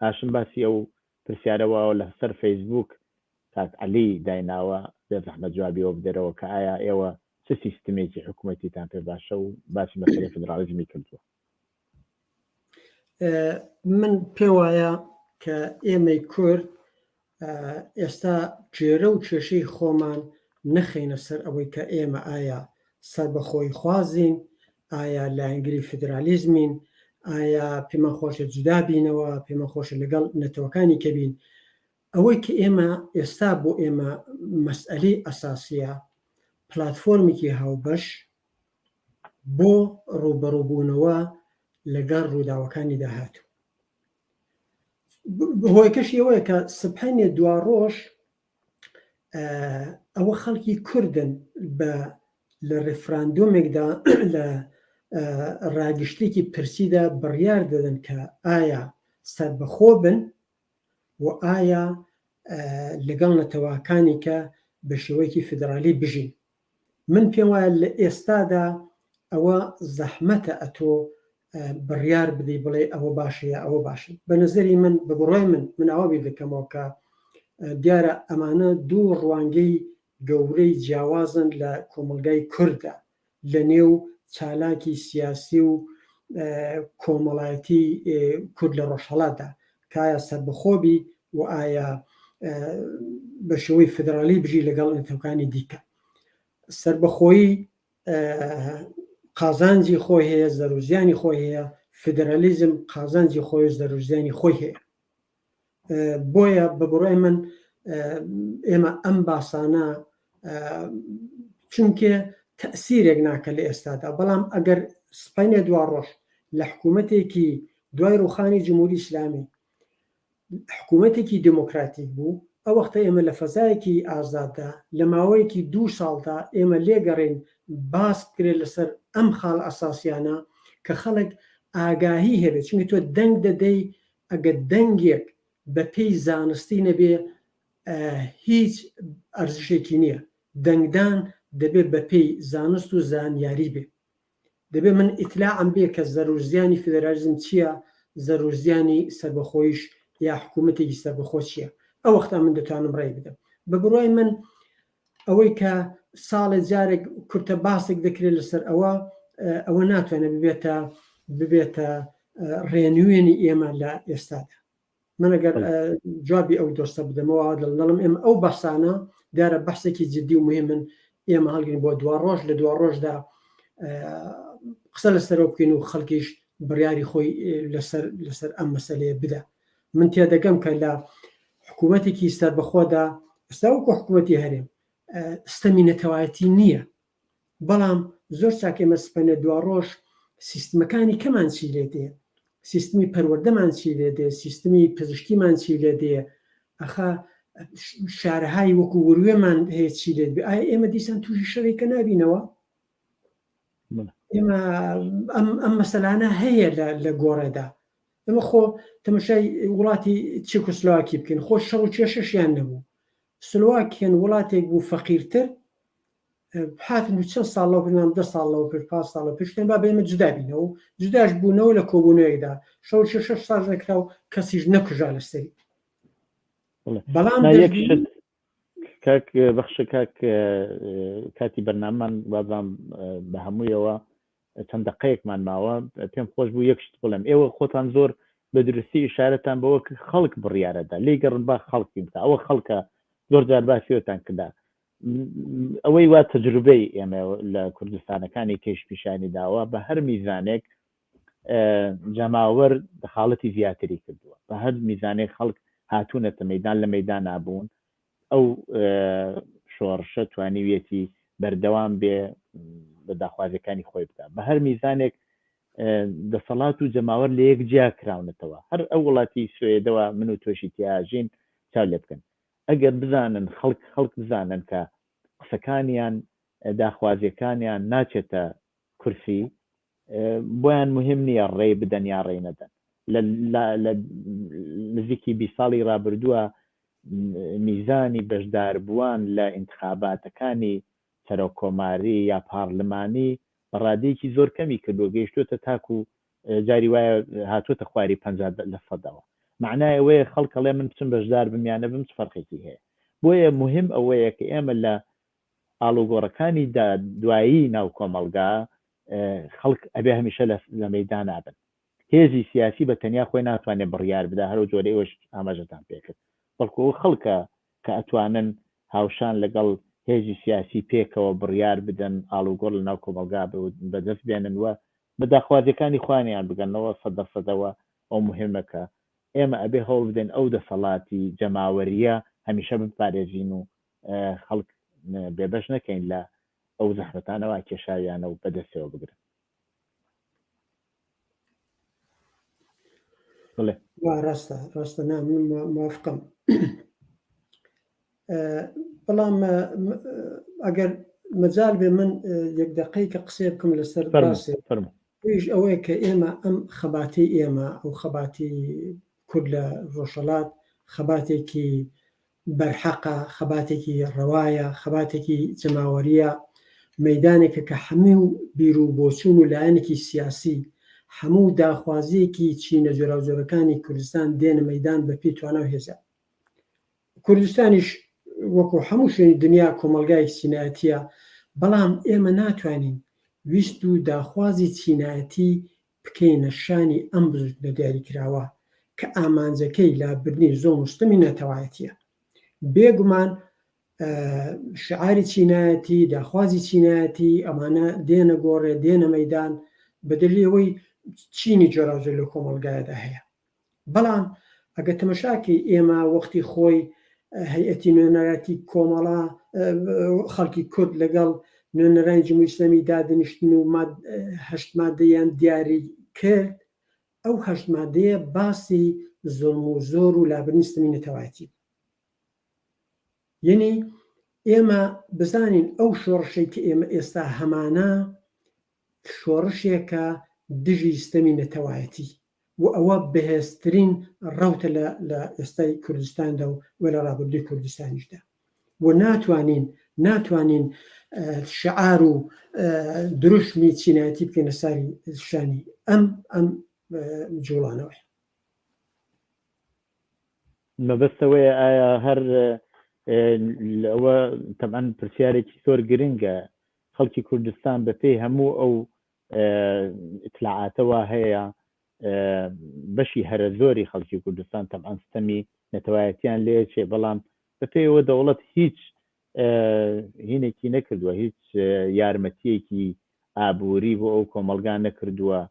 هاشم باسی ئەو پرسیارەوە لە سەر فەیسبوک کاک عەلی دایناوە بێ زەحمەت جوابیەوە بدەرەوە کە ئایا ئێوە چه سیستمێکی حکوومەتیتان پێ باشە و باسی مەسەلەی فیدرالیزمی کردووە. من پێ وایە کە ئێمەی کورد ئێستا جێرە و کێشەی خۆمان نەخینە سەر ئەوەی کە ئێمە ئایا سەربەخۆی خوازین، ئایا لایەنگری فیدرالیزمین، ئایا پێمان خۆشە جودا بینەوە، پێمان خۆشە لەگەڵ نەتەوەکانی کەبین. ئەوەی کە ئێمە ئێستا بۆ ئێمە مەسئلەی ئەساسیە پلاتفۆرمێکی هاوبەش بۆ ڕوبەڕووبوونەوە لەگەڵ ڕووداوەکانی داهاتوو. هۆیەکەشی ئەوەیە کە سبحەینێ دوا ڕۆژ ئەوە خەڵکی کوردن لە ڕێفراندۆمێکدا لە ڕاگشتێکی پرسیدا بڕیار دەدەن کە ئایا سەربەخۆ بن و ئایا لەگەڵ نەتەوەکانی کە بە شێوەیەکی فیدرالی بژین. من پێم وایە لە ئێستادا ئەوە زەحمەتە ئەتۆ بڕیار بدەی بڵێ ئەوە باشەیە ئەوە باشە. بە نەزەری من بە بڕۆی من ئاوابی دەکەمەوە کە دیارە ئەمانە دوو ڕوانگەی گەورەی جیاوازن لە کۆمەلگای کوردە لە نێو چالاکی سیاسی و کۆمەڵایەتی کورد لە ڕۆژهەڵاتدا کە ئایا سەربەخۆبی و ئایا بە شێوەی فیدرالی بژی لەگەڵ نەتەوەکانی دیکە. سەربەخۆیی قازانجی خۆی هەیە، زەروزیانی خۆی هەیە، فیدرالیزم قازانجی خۆی و زەروزیانی خۆی هەیە. بۆیە بە بڕۆی من ئێمە ئەم باسانە چونکە تەسیرێک ناکە لە ئێستادا، بەڵام ئەگەر سپاینێ دوا ڕۆژ لە حکوومەتێکی دوای ڕوخانی جمهوری ئیسلامی حکوومەتێکی دموکراتیک بوو، ئەو وەختە ئێمە لە فەزایەکی ئازاددا لە ماوەیەکی 2 ساڵدا ئێمە لێگەڕین باس کرێت لەسەر ئەم خاڵ ئەساسیانە کە خەڵک ئاگاهی هەبێت. چونکە تۆ دەنگ دەدەی ئەگەر دەنگێک بە پێی زانستی نەبێ هیچ ئەرزشێکی نییە. دەنگدان دەبێت بە پێی زانست و زانیاری بێ. دەبێت من ئیتلاعم بێ کە زەروزیانی فیدرالیزم چییە، زەروزیانی سەربەخۆیش یا حکوومەتێکی سەربەخۆ چییە. ئەو وەختا من دەتوانم ڕێی بدەم. بە بڕۆی من ئەوەی کە ساڵێ جارێک کورتە باسێک دەکرێت لەسەر ئەوە ناتوانێت ببێتە ڕێنوێنی ئێمە لە ئێستادا. من ئەگەر جوابی ئەو دۆستە بدەمەوە دڵم ئێمە ئەو بەسانە دیارە بەحسێکی جددی و مهمن ئێمە هەڵگرین بۆ دوا ڕۆژ لە دوا ڕۆژدا قسە لەسەرەوە بکەین و خەڵکیش بڕیاری خۆی لەسەر ئەم مەسەلەیە بدە. من تێدەگەم کە لە حکوومەتێکی سەربەخۆدا ئێستا وەکو حکوومەتی هەرێم ستەمی نەتەوایەتی نییە، بەڵام زۆر چاک ئێمە سپەنە دوا ڕۆژ سیستمەکانی کەمان چی لێ دێ، سیستمی پەروەردەمان چی لێ دێ، سیستمی پزیشکیمان چی لێ دێ، ئەخا شارەهای وەکو وروێمان هەیە چی لێت بێ. ئایا ئێمە دیسان تووشی شەڕێکە نابینەوە؟ ئێمە ئەم مەسەلانە هەیە لە گۆڕێدا. ئەمە خۆ تەماشای وڵاتی چێکۆسلۆواکی بکەین، خۆ شەڕ و کێشەشیان نەبوو. سلۆواکیان وڵاتێک بوو فەقیرتر، هاتن چەند ساڵەوە بنام 10 ساڵەوە پێش 5 ساڵە پێشتێن با بێمە جودا بینەوە، جوداش بوونەوە لە کۆبوونەوەیدا شەڕ 6 ساڵ دەکرا و کەسیش نەکوژا لەسەری. بەڵام کاک بەخشە کاک کاتی بەرنامەمان وابام بە هەموویەوە چەند دقەیەکمان ماوە پێم خۆش بوو یەکشت بڵێم ئێوە خۆتان زۆر بە درستی ئشارەتان بەوە خەڵک بڕیارەدا لێ گەڕن با خەڵکی بکە ئەوە خەڵکە زۆر جار باسیۆتان کردا ئەوەی وا تەجروبەی ئێمە لە کوردستانەکانی کەش پیشانی داوە بە هەر میزانێک جەماوەر حاڵەتی زیاتری کردووە بە هەر میزانێک خەڵک هاتوونەتە مەیدان لە مەیدان نابوون ئەو شۆڕشە توانیویەتی بەردەوام بێ بە داخوازەکانی خۆی بکە بە هەر میزانێک دەسەڵات و جەماوەر لە یەک جیا کراونەتەوە هەر ئەو وڵاتی سوێدەوە من و تۆشی تیاژین چاو لێ بکەن ئەگەر بزانن خەڵک بزانن کە قسەکانیان داخوازیەکانیان ناچێتە کورسی بۆیان مهم نییە ڕێ بدەن یا ڕێ نەدەن لە نزیکی 20 ساڵی ڕابردووە میزانی بەشداربووان لە انتخاباتەکانی سەرۆک کۆماری یا پارلمانی بەڕادەیەکی زۆر کەمی کردو گەیشتوتە تاکو جاری وایە هاتووەتە خواری 50%. معنای ئەوەیە خەڵکەڵێ من بچم بەشدار بمیانە بم فەرقێکی هەیە. بۆیە مهم ئەوەیە کە ئێمە لە ئاڵوگۆڕەکانی دوایی ناو کۆمەلگا خەڵک ئەبێ هەمیشە لە مەیدان نابن. هێزی سیاسی بە تەنیا خۆی ناتوانێت بڕیار بدا هەرو جۆرەیەوەش ئاماژەتان پێکرد بەڵکو ئەو خەڵکە کە ئەتوانن هاوشان لەگەڵ هێزی سیاسی پێکەوە بڕیار بدەن ئاڵوگۆڕ لە ناو کۆمەلگا بەدەست بێنن وە بەداخوازیەکانی خوانیان بگەنەوە 100%ەوە ئەو مهمەکە ئێمە ئەبێ هەوڵ بدەین ئەو دەسەڵاتی جەماوەریە هەمیشە بپارێزین و خەڵک بێبەش نەکەین لە ئەو زەحمەتانەوە کێشاویانە و بەدەستەوە بگرن. ڕاستە موافقم. بەڵام ئەگەر مەجال بێ من یەک دقەیەکە قسێ بکەم لەسەر پێش ئەوەیە کە ئێمە ئەم خەباتی ئێمە ئەو خەباتی کورد لە ڕۆژهەڵات خەباتێکی بەرحەقە، خەباتێکی ڕەوایە، خەباتێکی جەماوەریە، مەیدانێکە کە هەموو بیر و بۆچوون و لایەنێکی سیاسی هەموو داخوازیەکی چینە جۆراوجۆرەکانی کوردستان دێنە مەیدان بە پێی توانە و هێزە. کوردستانیش وەکو هەموو شوێنی دنیا کۆمەلگای چینایەتیە، بەڵام ئێمە ناتوانین ویست و داخوازی چینایەتی بکەینە شانی ئەم بزرگ لە دیاریکراوە کە ئامانجەکەی لابردنی زۆر مستەمی نەتەوایەتیە. بێگومان شعاری چینایەتی، داخوازی چینایەتی ئەمانە دێنە گۆڕێ دێنە مەیدان بەدلیەوەی چینی جۆراوجۆر لە کۆمەلگایەدا هەیە. بەڵام ئەگە تەمەشاکی ئێمە وەختی خۆی هەیئەتی نوێنەراتی کۆمەڵا خەڵکی کورد لەگەڵ نوێنەرانی جمهوری ئیسلامی دادنیشتن و 8 مادەیان دیاری کرد، ئەو 8 مادەیە باسی زۆڵم و زۆر و لابردنی سیستەمی نەتەوایەتی. یعنی ئێمە بزانین ئەو شۆڕشەی کە ئێمە ئێستا هەمانە شۆڕشێکە دژی سیستەمی نەتەوایەتی و ئەوە بەهێزترین ڕەوتە لە ئێستای کوردستاندا و لە ڕابردووی کوردستانیشدا و ناتوانین شعار و دروشمی چینایەتی بکەینە ساری شانی ئەم جوڵانەوەی. مەبەستەوەی ئایا هەر ئەوە تەمان پرسیارێکی زۆر گرنگە خەڵکی کوردستان بەپێی هەموو ئەو ئیطلاعاتەوە هەیە بەشی هەرە زۆری خەڵکی کوردستان تەمان سیستەمی نەتەوایەتیان لێچێ، بەڵام بەپێیەوە دەوڵەت هیچ هینێکی نەکردووە، هیچ یارمەتیەکی ئابووری بۆ ئەو کۆمەلگا نەکردووە.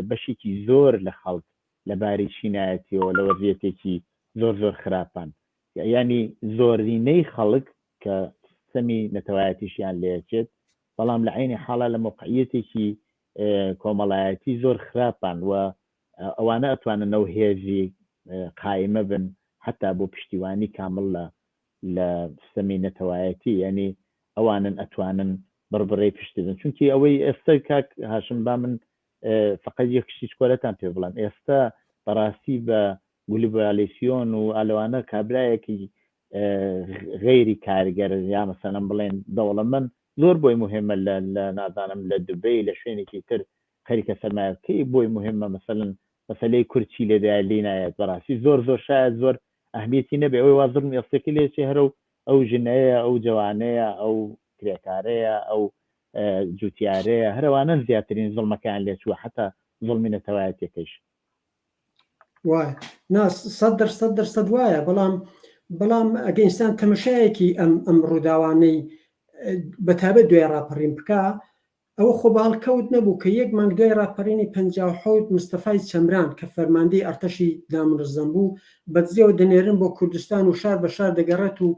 بەشێکی زۆر لە خەڵک لەباری چینایەتیەوە لە وەضعیەتێکی زۆر خراپان، یعنی زۆرینەی خەڵک کە سیستەمی نەتەوایەتیشیان لێچێت، بەڵام لە عینی حاڵە لە موقعیەتێکی کۆمەڵایەتی زۆر خراپان و ئەوانە ئەتوانن ئەو هێزی قایمە بن حتا بۆ پشتیوانی کامل لە سیستەمی نەتەوایەتی، یعنی ئەوانن ئەتوانن بڕبڕی پشت بدەن. چونکی ئەوەی ئێستا کاک هاشم با من فقط یەک شتیش کۆلەتان پێ بڵێم، ئێستا بەڕاستی بە گلوبالیسیۆن و ئالەوانە کابرایەکی غەیری کارگەر یا مەسەلەن بڵێن دەوڵەمەند زۆر بۆی مهمە لە نازانم لە دوبەی لە شوێنێکی تر خەریکە سەرمایەکەی بۆی مهمە مەسەلەی کورچی لێدایە لێ نایەت. بەڕاستی زۆر شاید زۆر ئەهمیەتی نەبێ ئەوەی وازڕم ئێستێکی لێچێ هەرە ئەو ژنەیە ئەو جوانەیە ئەو کرێکارەیە ئەو جوتیارەیە هەروانە زیاترین زڵمەکان لێچووە حتا زڵمی نەتەوایەتیەکەیش. وایە نا 100% وایە، بەڵام ئەگە ئینسان تەمەشایەکی ئەم ڕووداوانەی بەتابەت دوای ڕاپەڕین بکە، ئەوە خۆ باڵکەوت نەبوو کە یەک مانگ دوای ڕاپەڕینی 57 مستەفای چەمران کە فەرماندەی ئەرتەشی دامنظەم بوو بەدزیەوە دەنێرن بۆ کوردستان و شار بە شار دەگەڕێت و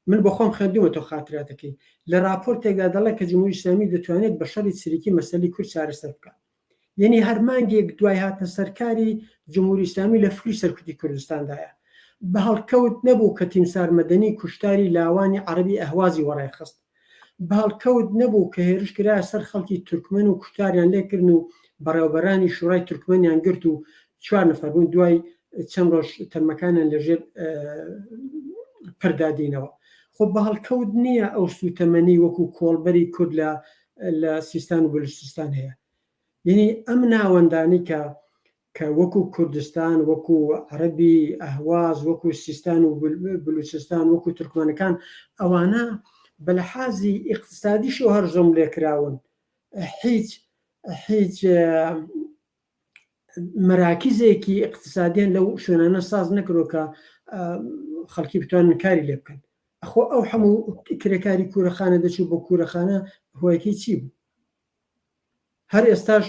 من بە خۆم خوێندومەوە خاتراتەکەی لە راپۆرتێکدا دەڵێت کە جمهوری ئیسلامی دەتوانێت بە شەڕی چریکی مەسەلەی کورد چارەسەر بکات. یعنی هەر مانگێک دوای هاتنە سەرکاری جمهوری ئیسلامی لە فری سەرکوتی کوردستاندایە بە هەڵکەوت نەبوو کە تیمسار مەدەنی کوشتاری لاوانی عەرەبی ئەهوازی وەڕێخست، بە هەڵکەوت نەبوو کە هێرشکرایە سەر خەڵکی تورکمەن و کوشتاریان لێکردن و بەڕێوەبەرانی شوڕای تورکمەنیان گرت و 4 نەفەر بوون دوای چەند ڕۆژ تەرمەکانیان لەژێر پردادینەوە خۆ بە هەڵکەوت نییە ئەو سوتەمەنی وەکو کۆڵبەری کورد لە سیستان و بلوچستان هەیە یعنی ئەم ناوەندانی کە وەکو کوردستان وەکو عەرەبی ئەهواز وەکو سیستان و بلوچستان وەکو تورکمانەکان ئەوانە بە لەحازی ئیقتصادیشەوە هەرزۆم لێکراون هیچ مەراکیزێکی اقتصادیان لەو شوێنانە ساز نەکرۆ کە خەڵکی بتوانن کاری لێ بکەن ئەخۆ ئەو هەموو کرێکاری کوورەخانە دەچوو بۆ کوورەخانە هۆیەکەی چی بوو هەر ئێستاش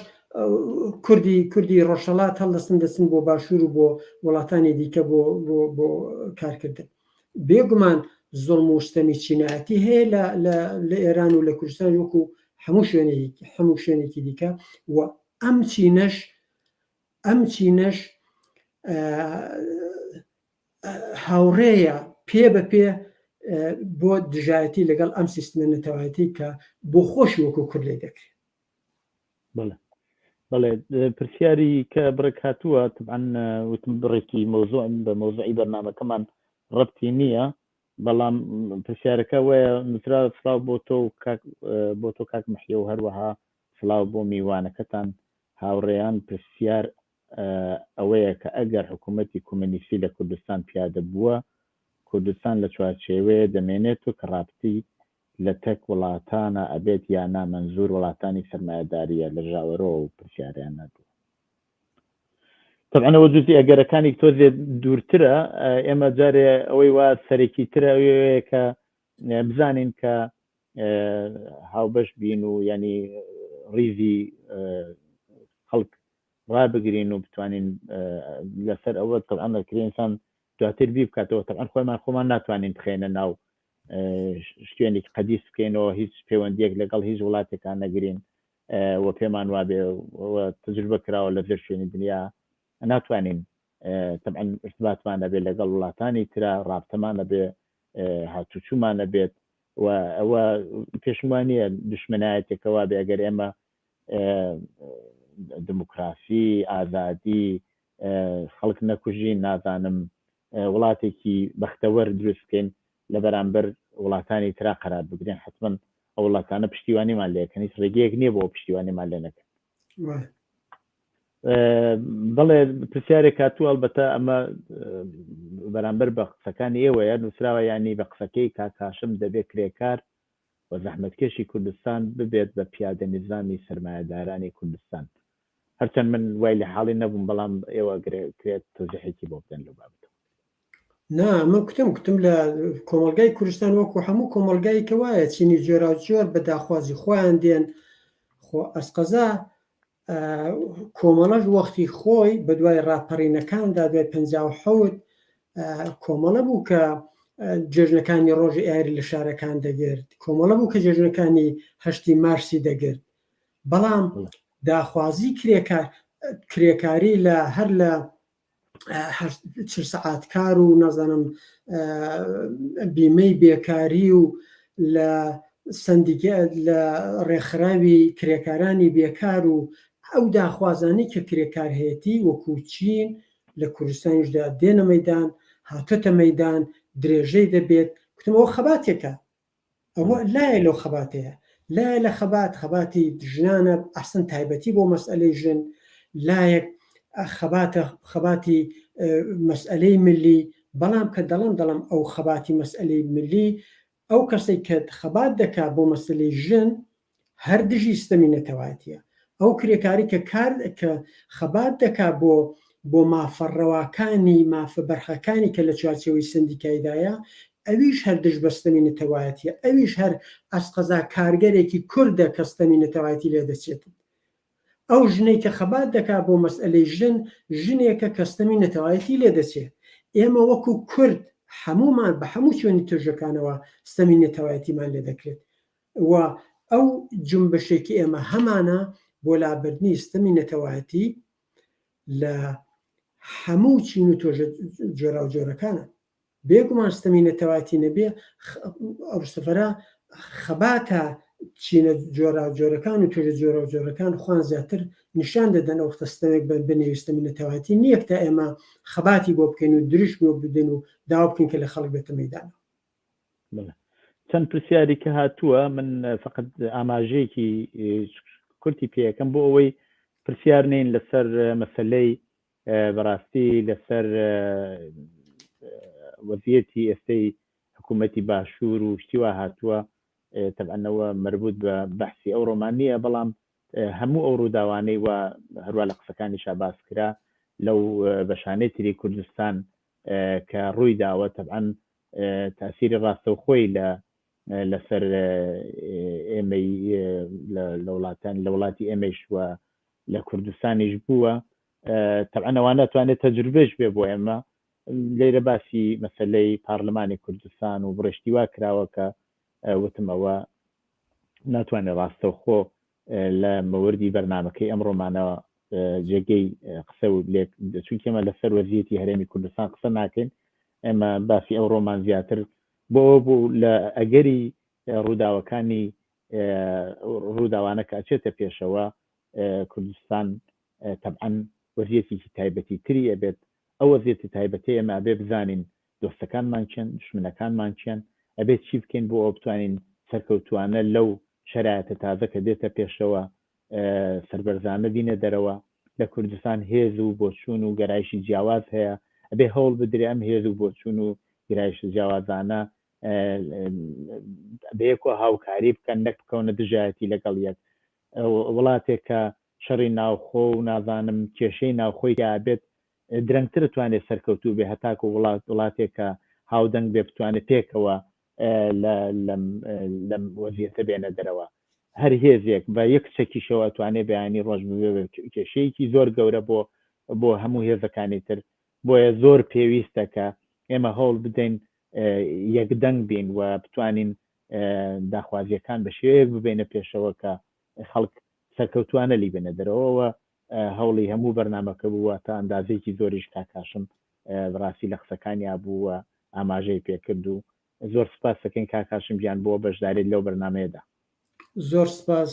کوردی ڕۆژهەڵات هەڵدەستن دەچن بۆ باشوور و بۆ وڵاتانی دیکە بۆ کارکردن بێگومان زۆڵم و شتەمی چینایەتی هەیە لە ئێران و لە کوردستان وەکو هەموو شوێنێکی دیکە و ئەم چینەش هاوڕێیە پێ بە پێ بۆ دژایەتی لەگەڵ ئەم سیستمە نەتەوایەتی کە بۆ خۆشی وەکو کورد لێ دەکرێت بەڵێ پرسیاری کە بڕێک هاتووە طبعاً وتم بڕێکی مۆزوع بە مۆزوعی بەرنامەکەمان ڕەبتی نییە بەڵام پرسیارەکە وایە نووسرا سڵاو بۆ تۆ کاک مەحیە و هەروەها سڵاو بۆ میوانەکەتان هاوڕێیان پرسیار ئەوەیە کە ئەگەر حکوومەتی کۆمۆنیستی لە کوردستان پیادە بووە کوردستان لە چوارچێوەیە دەمێنێتەوە کە ڕابتی لە تەک وڵاتانە ئەبێت یا نامەنزور وڵاتانی سەرمایەداریە لە ژاوەرەوە و پرسیاریان نەدووە طبعاً ئەوە جزئی ئەگەرەکانی تۆزێ دوورترە ئێمە جارێ ئەوەی وا سەرێکی ترە ئەوەیە کە بزانین کە هاوبەش بین و ینی ڕیزی خەڵک ڕابگرین و بتوانین لەسەر ئەوە طبعاً ئینسان دواتر بی بکاتەوە طبعاً خۆمان ناتوانین بخێنە ناو شتێنێک قەدیس بکەینەوە هیچ پەیوەندیەک لەگەڵ هیچ وڵاتێکان نەگرین و پێمان وابێ تەجروبە کراوە لە ژێر شوێنی دنیا ناتوانین طبعاً ارتباطمان نەبێت لەگەڵ وڵاتانی ترە ڕابتەمان نەبێ هاتوچوومان نەبێت و ئەوە پێشمانیە دشمنایەتێکەوە بێ ئەگەر ئێمە دموکراسی ئازادی خەڵک نەکوژین نازانم وڵاتێکی بەختەوەر دروستکەین لە بەرامبەر وڵاتانی ترا قەرار بگرین حتمما ئەو وڵاتانە پشتیوانیمان لێکەن هیچ ڕێگەیەک نییە بۆ پشتیوانیمان لێ نەکەن بەڵێ پرسیارێک هاتووە ئەلبەتە ئەمە بەرامبەر بە قسەکانی ئێوەیە نووسراوە ینی بە قسەکەی کاکاشم دەبێت کرێکار و زەحمەتکێشی کوردستان ببێت بە پیادە نیزامی سەرمایەدارانی کوردستان هەرچەند من وای لە حاڵی نەبووم بەڵام ئێوە کرێت تۆزیحێکی بۆ بدەن لە بابەتە نا من کتم لە کۆمەلگای کوردستان وەکو هەموو کۆمەلگای کە وایە چینی جۆرا جۆر بە داخوازی خۆیان دێن خۆ ئەسقەزا کۆمەڵەش وەختی خۆی بە دوای ڕاپەڕینەکاندا دوای 57 کۆمەڵە بوو کە جێژنەکانی ڕۆژی ئایری لە شارەکان دەگرت کۆمەڵە بوو کە جێژنەکانی 8 مارسی دەگرت بەڵام داخوازی کرێکاری لە هەر لە سعاتکار و نازانم بیمەی بێکاری و لە سندیکێت لە ڕێکخراوی کرێکارانی بێکار و ئەو داخوازانی کە کرێکار هەیەی وەکو چین لە کوردستانیشدا دێنە مەیدان هاتۆتە مەیدان درێژەی دەبێت کوتمەوە خەباتێکە ئەوە لایە لەو خەباتەیە لایە لە خەباتی ژنانە ئەحسن تایبەتی بۆ مەسئلەی ژن لایەک خەباتی مەسئلەی ملی بەڵام کە دەڵم ئەو خەباتی مەسئلەی ملی ئەو کەسێک کە خەبات دەکا بۆ مەسئلەی ژن هەر دژی سیستەمی نەتەوایەتیە ئەو کرێکاری کە خەبات دەکا بۆ مافەڕەواکانی مافە بەرخەکانی کە لە چوارچێوەی سندیکایدایە ئەویش هەر دژ بەستەمی نەتەوایەتیە ئەویش هەر ئەسقەزا کارگەرێکی کوردە کەستەمی نەتەوایەتی لێ دەچێت ئەو ژنەی کە خەبات دەکا بۆ مەسئلەی ژنێکە کەستەمی نەتەوایەتی لێ دەچێت ئێمە وەکو کورد هەمومان بە هەموو چۆنی توێژەکانەوە سەمی نەتەوایەتیمان لێ دەکرێت و ئەو جنبشێکی ئێمە هەمانە بۆ لابردنی سیستەمی نەتەوایەتی لە هەموو چین و تۆژە جۆرا و جۆرەکانە بێگومان سیستەمی نەتەوایەتی نەبێ ئەو سەفەرە خەباتە چینە جۆرا و جۆرەکان و توێژە جۆرا و جۆرەکان خوان زیاتر نیشان دەدەن ئەو سیستەمێک بنێویستەمی نەتەوایەتی نییەک تا ئێمە خەباتی بۆ بکەین و دروست بۆ بدەن و داوا بکەین کە لە خەڵک بێتە مەیدان چەند پرسیاری کە هاتووە من فقط ئاماژەیەکی کورتی پێەکەم بۆ ئەوەی پرسیار نین لەسەر مەسلەی بەڕاستی لەسەر وەزیەتی ئێستای حکوومەتی باشوور و شتیوا هاتووە تەبعەنەوە مربوط بە بەحسی ئەو ڕۆمانیە بەڵام هەموو ئەو ڕووداوانەی و هەروە لە قسەکانی شاباس کرا لەو بەشانەی تری کوردستان کە ڕووی داوە تەبعەن تاسیری ڕاستەوخۆی لەسەر ئێمەی لە وڵاتی ئێمەش وە لە کوردستانیش بووە تەبعەن ئەوانە توانێت تەجروبەش بێ بۆ ئێمە لێرە باسی مەسلەی پارلەمانی کوردستان و بڕشتی وا کراوە کە وتمەوە ناتوانێت ڕاستەوخۆ لە مەوردی بەرنامەکەی ئەمڕۆمانەوە جێگەی قسە و لێک چونکە ئێمە لەسەر وەزیەتی هەرێمی کوردستان قسە ناکەین ئێمە باسی ئەو ڕۆمان زیاتر بۆ لە ئەگەری ڕووداوەکانی ڕووداوانە کە ئەچێتە پێشەوە کوردستان تەبعەن وەزیەتێکی تایبەتی تری ئەبێت ئەو وەزیەتی تایبەتی ئێمە ئەبێ بزانین دۆستەکانمان چێن دژمنەکانمان چێن ئەبێت چی بکەین بۆ ئەو بتوانین سەرکەوتوانە لەو شەرایەتە تازە کە دێتە پێشەوە سەربەرزانە بینە دەرەوە لە کوردستان هێز و بۆچوون و گەرایشی جیاواز هەیە ئەبێ هەوڵ بدرێ ئەم هێز و بۆچوون و گرایش جیاوازانە بەیەکەوە هاوکاری بکەن نەک بکەونە دژایەتی لەگەڵ یەک وڵاتێک کە شەڕی ناوخۆ و نازانم کێشەی ناوخۆی یابێت درەنگتر توانێت سەرکەوتوو بێ هەتاکە وڵاتێک کە هاودەنگ بێ بتوانێت پێکەوە لەم وەزیەتە بێنە دەرەوە هەر هێزێک بە یەک چەکیشەوە توانێت بەیانی ڕۆژ کێشەیەکی زۆر گەورە بۆ هەموو هێزەکانی تر بۆیە زۆر پێویستە کە ئێمە هەوڵ بدەین یەکدەنگ بین و بتوانین داخوازیەکان بە شێوەیەک ببینە پێشەوە کە خەڵک سەرکەوتوانە لی بێنە دەرەوە هەوڵی هەموو بەرنامەکە بووە تا ئەندازێکی زۆریش کاکاشم ڕاستی لە قسەکانیا بووە ئاماژەی پێکرد و زۆر سپاس دەکەین کاکاشم گیان بۆ بەشداریت لەو بەرنامەیەدا زۆر سپاس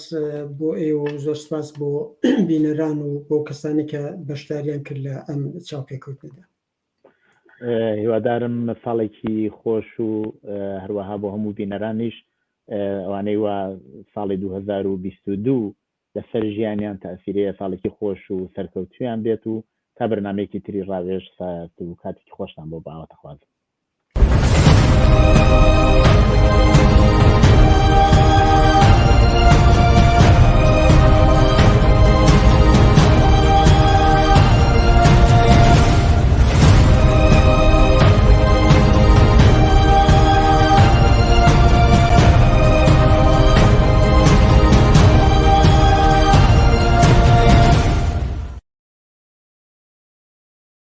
بۆ ئێوە و زۆر سپاس بۆ بینەران و بۆ کەسانی کە بەشداریان کرد لە ئەم چاوپێکەوتنەدا هیوادارم ساڵێکی خۆش و هەروەها بۆ هەموو بینەرانیش ئەوانەی وا ساڵی 2022 لەسەر ژیانیان تاسیرەیە ساڵێکی خۆش و سەرکەوتویان بێت و تا بەرنامەیەکی تری ڕاوێژ سات و کاتێکی خۆشتان بۆ باوەتەخوازم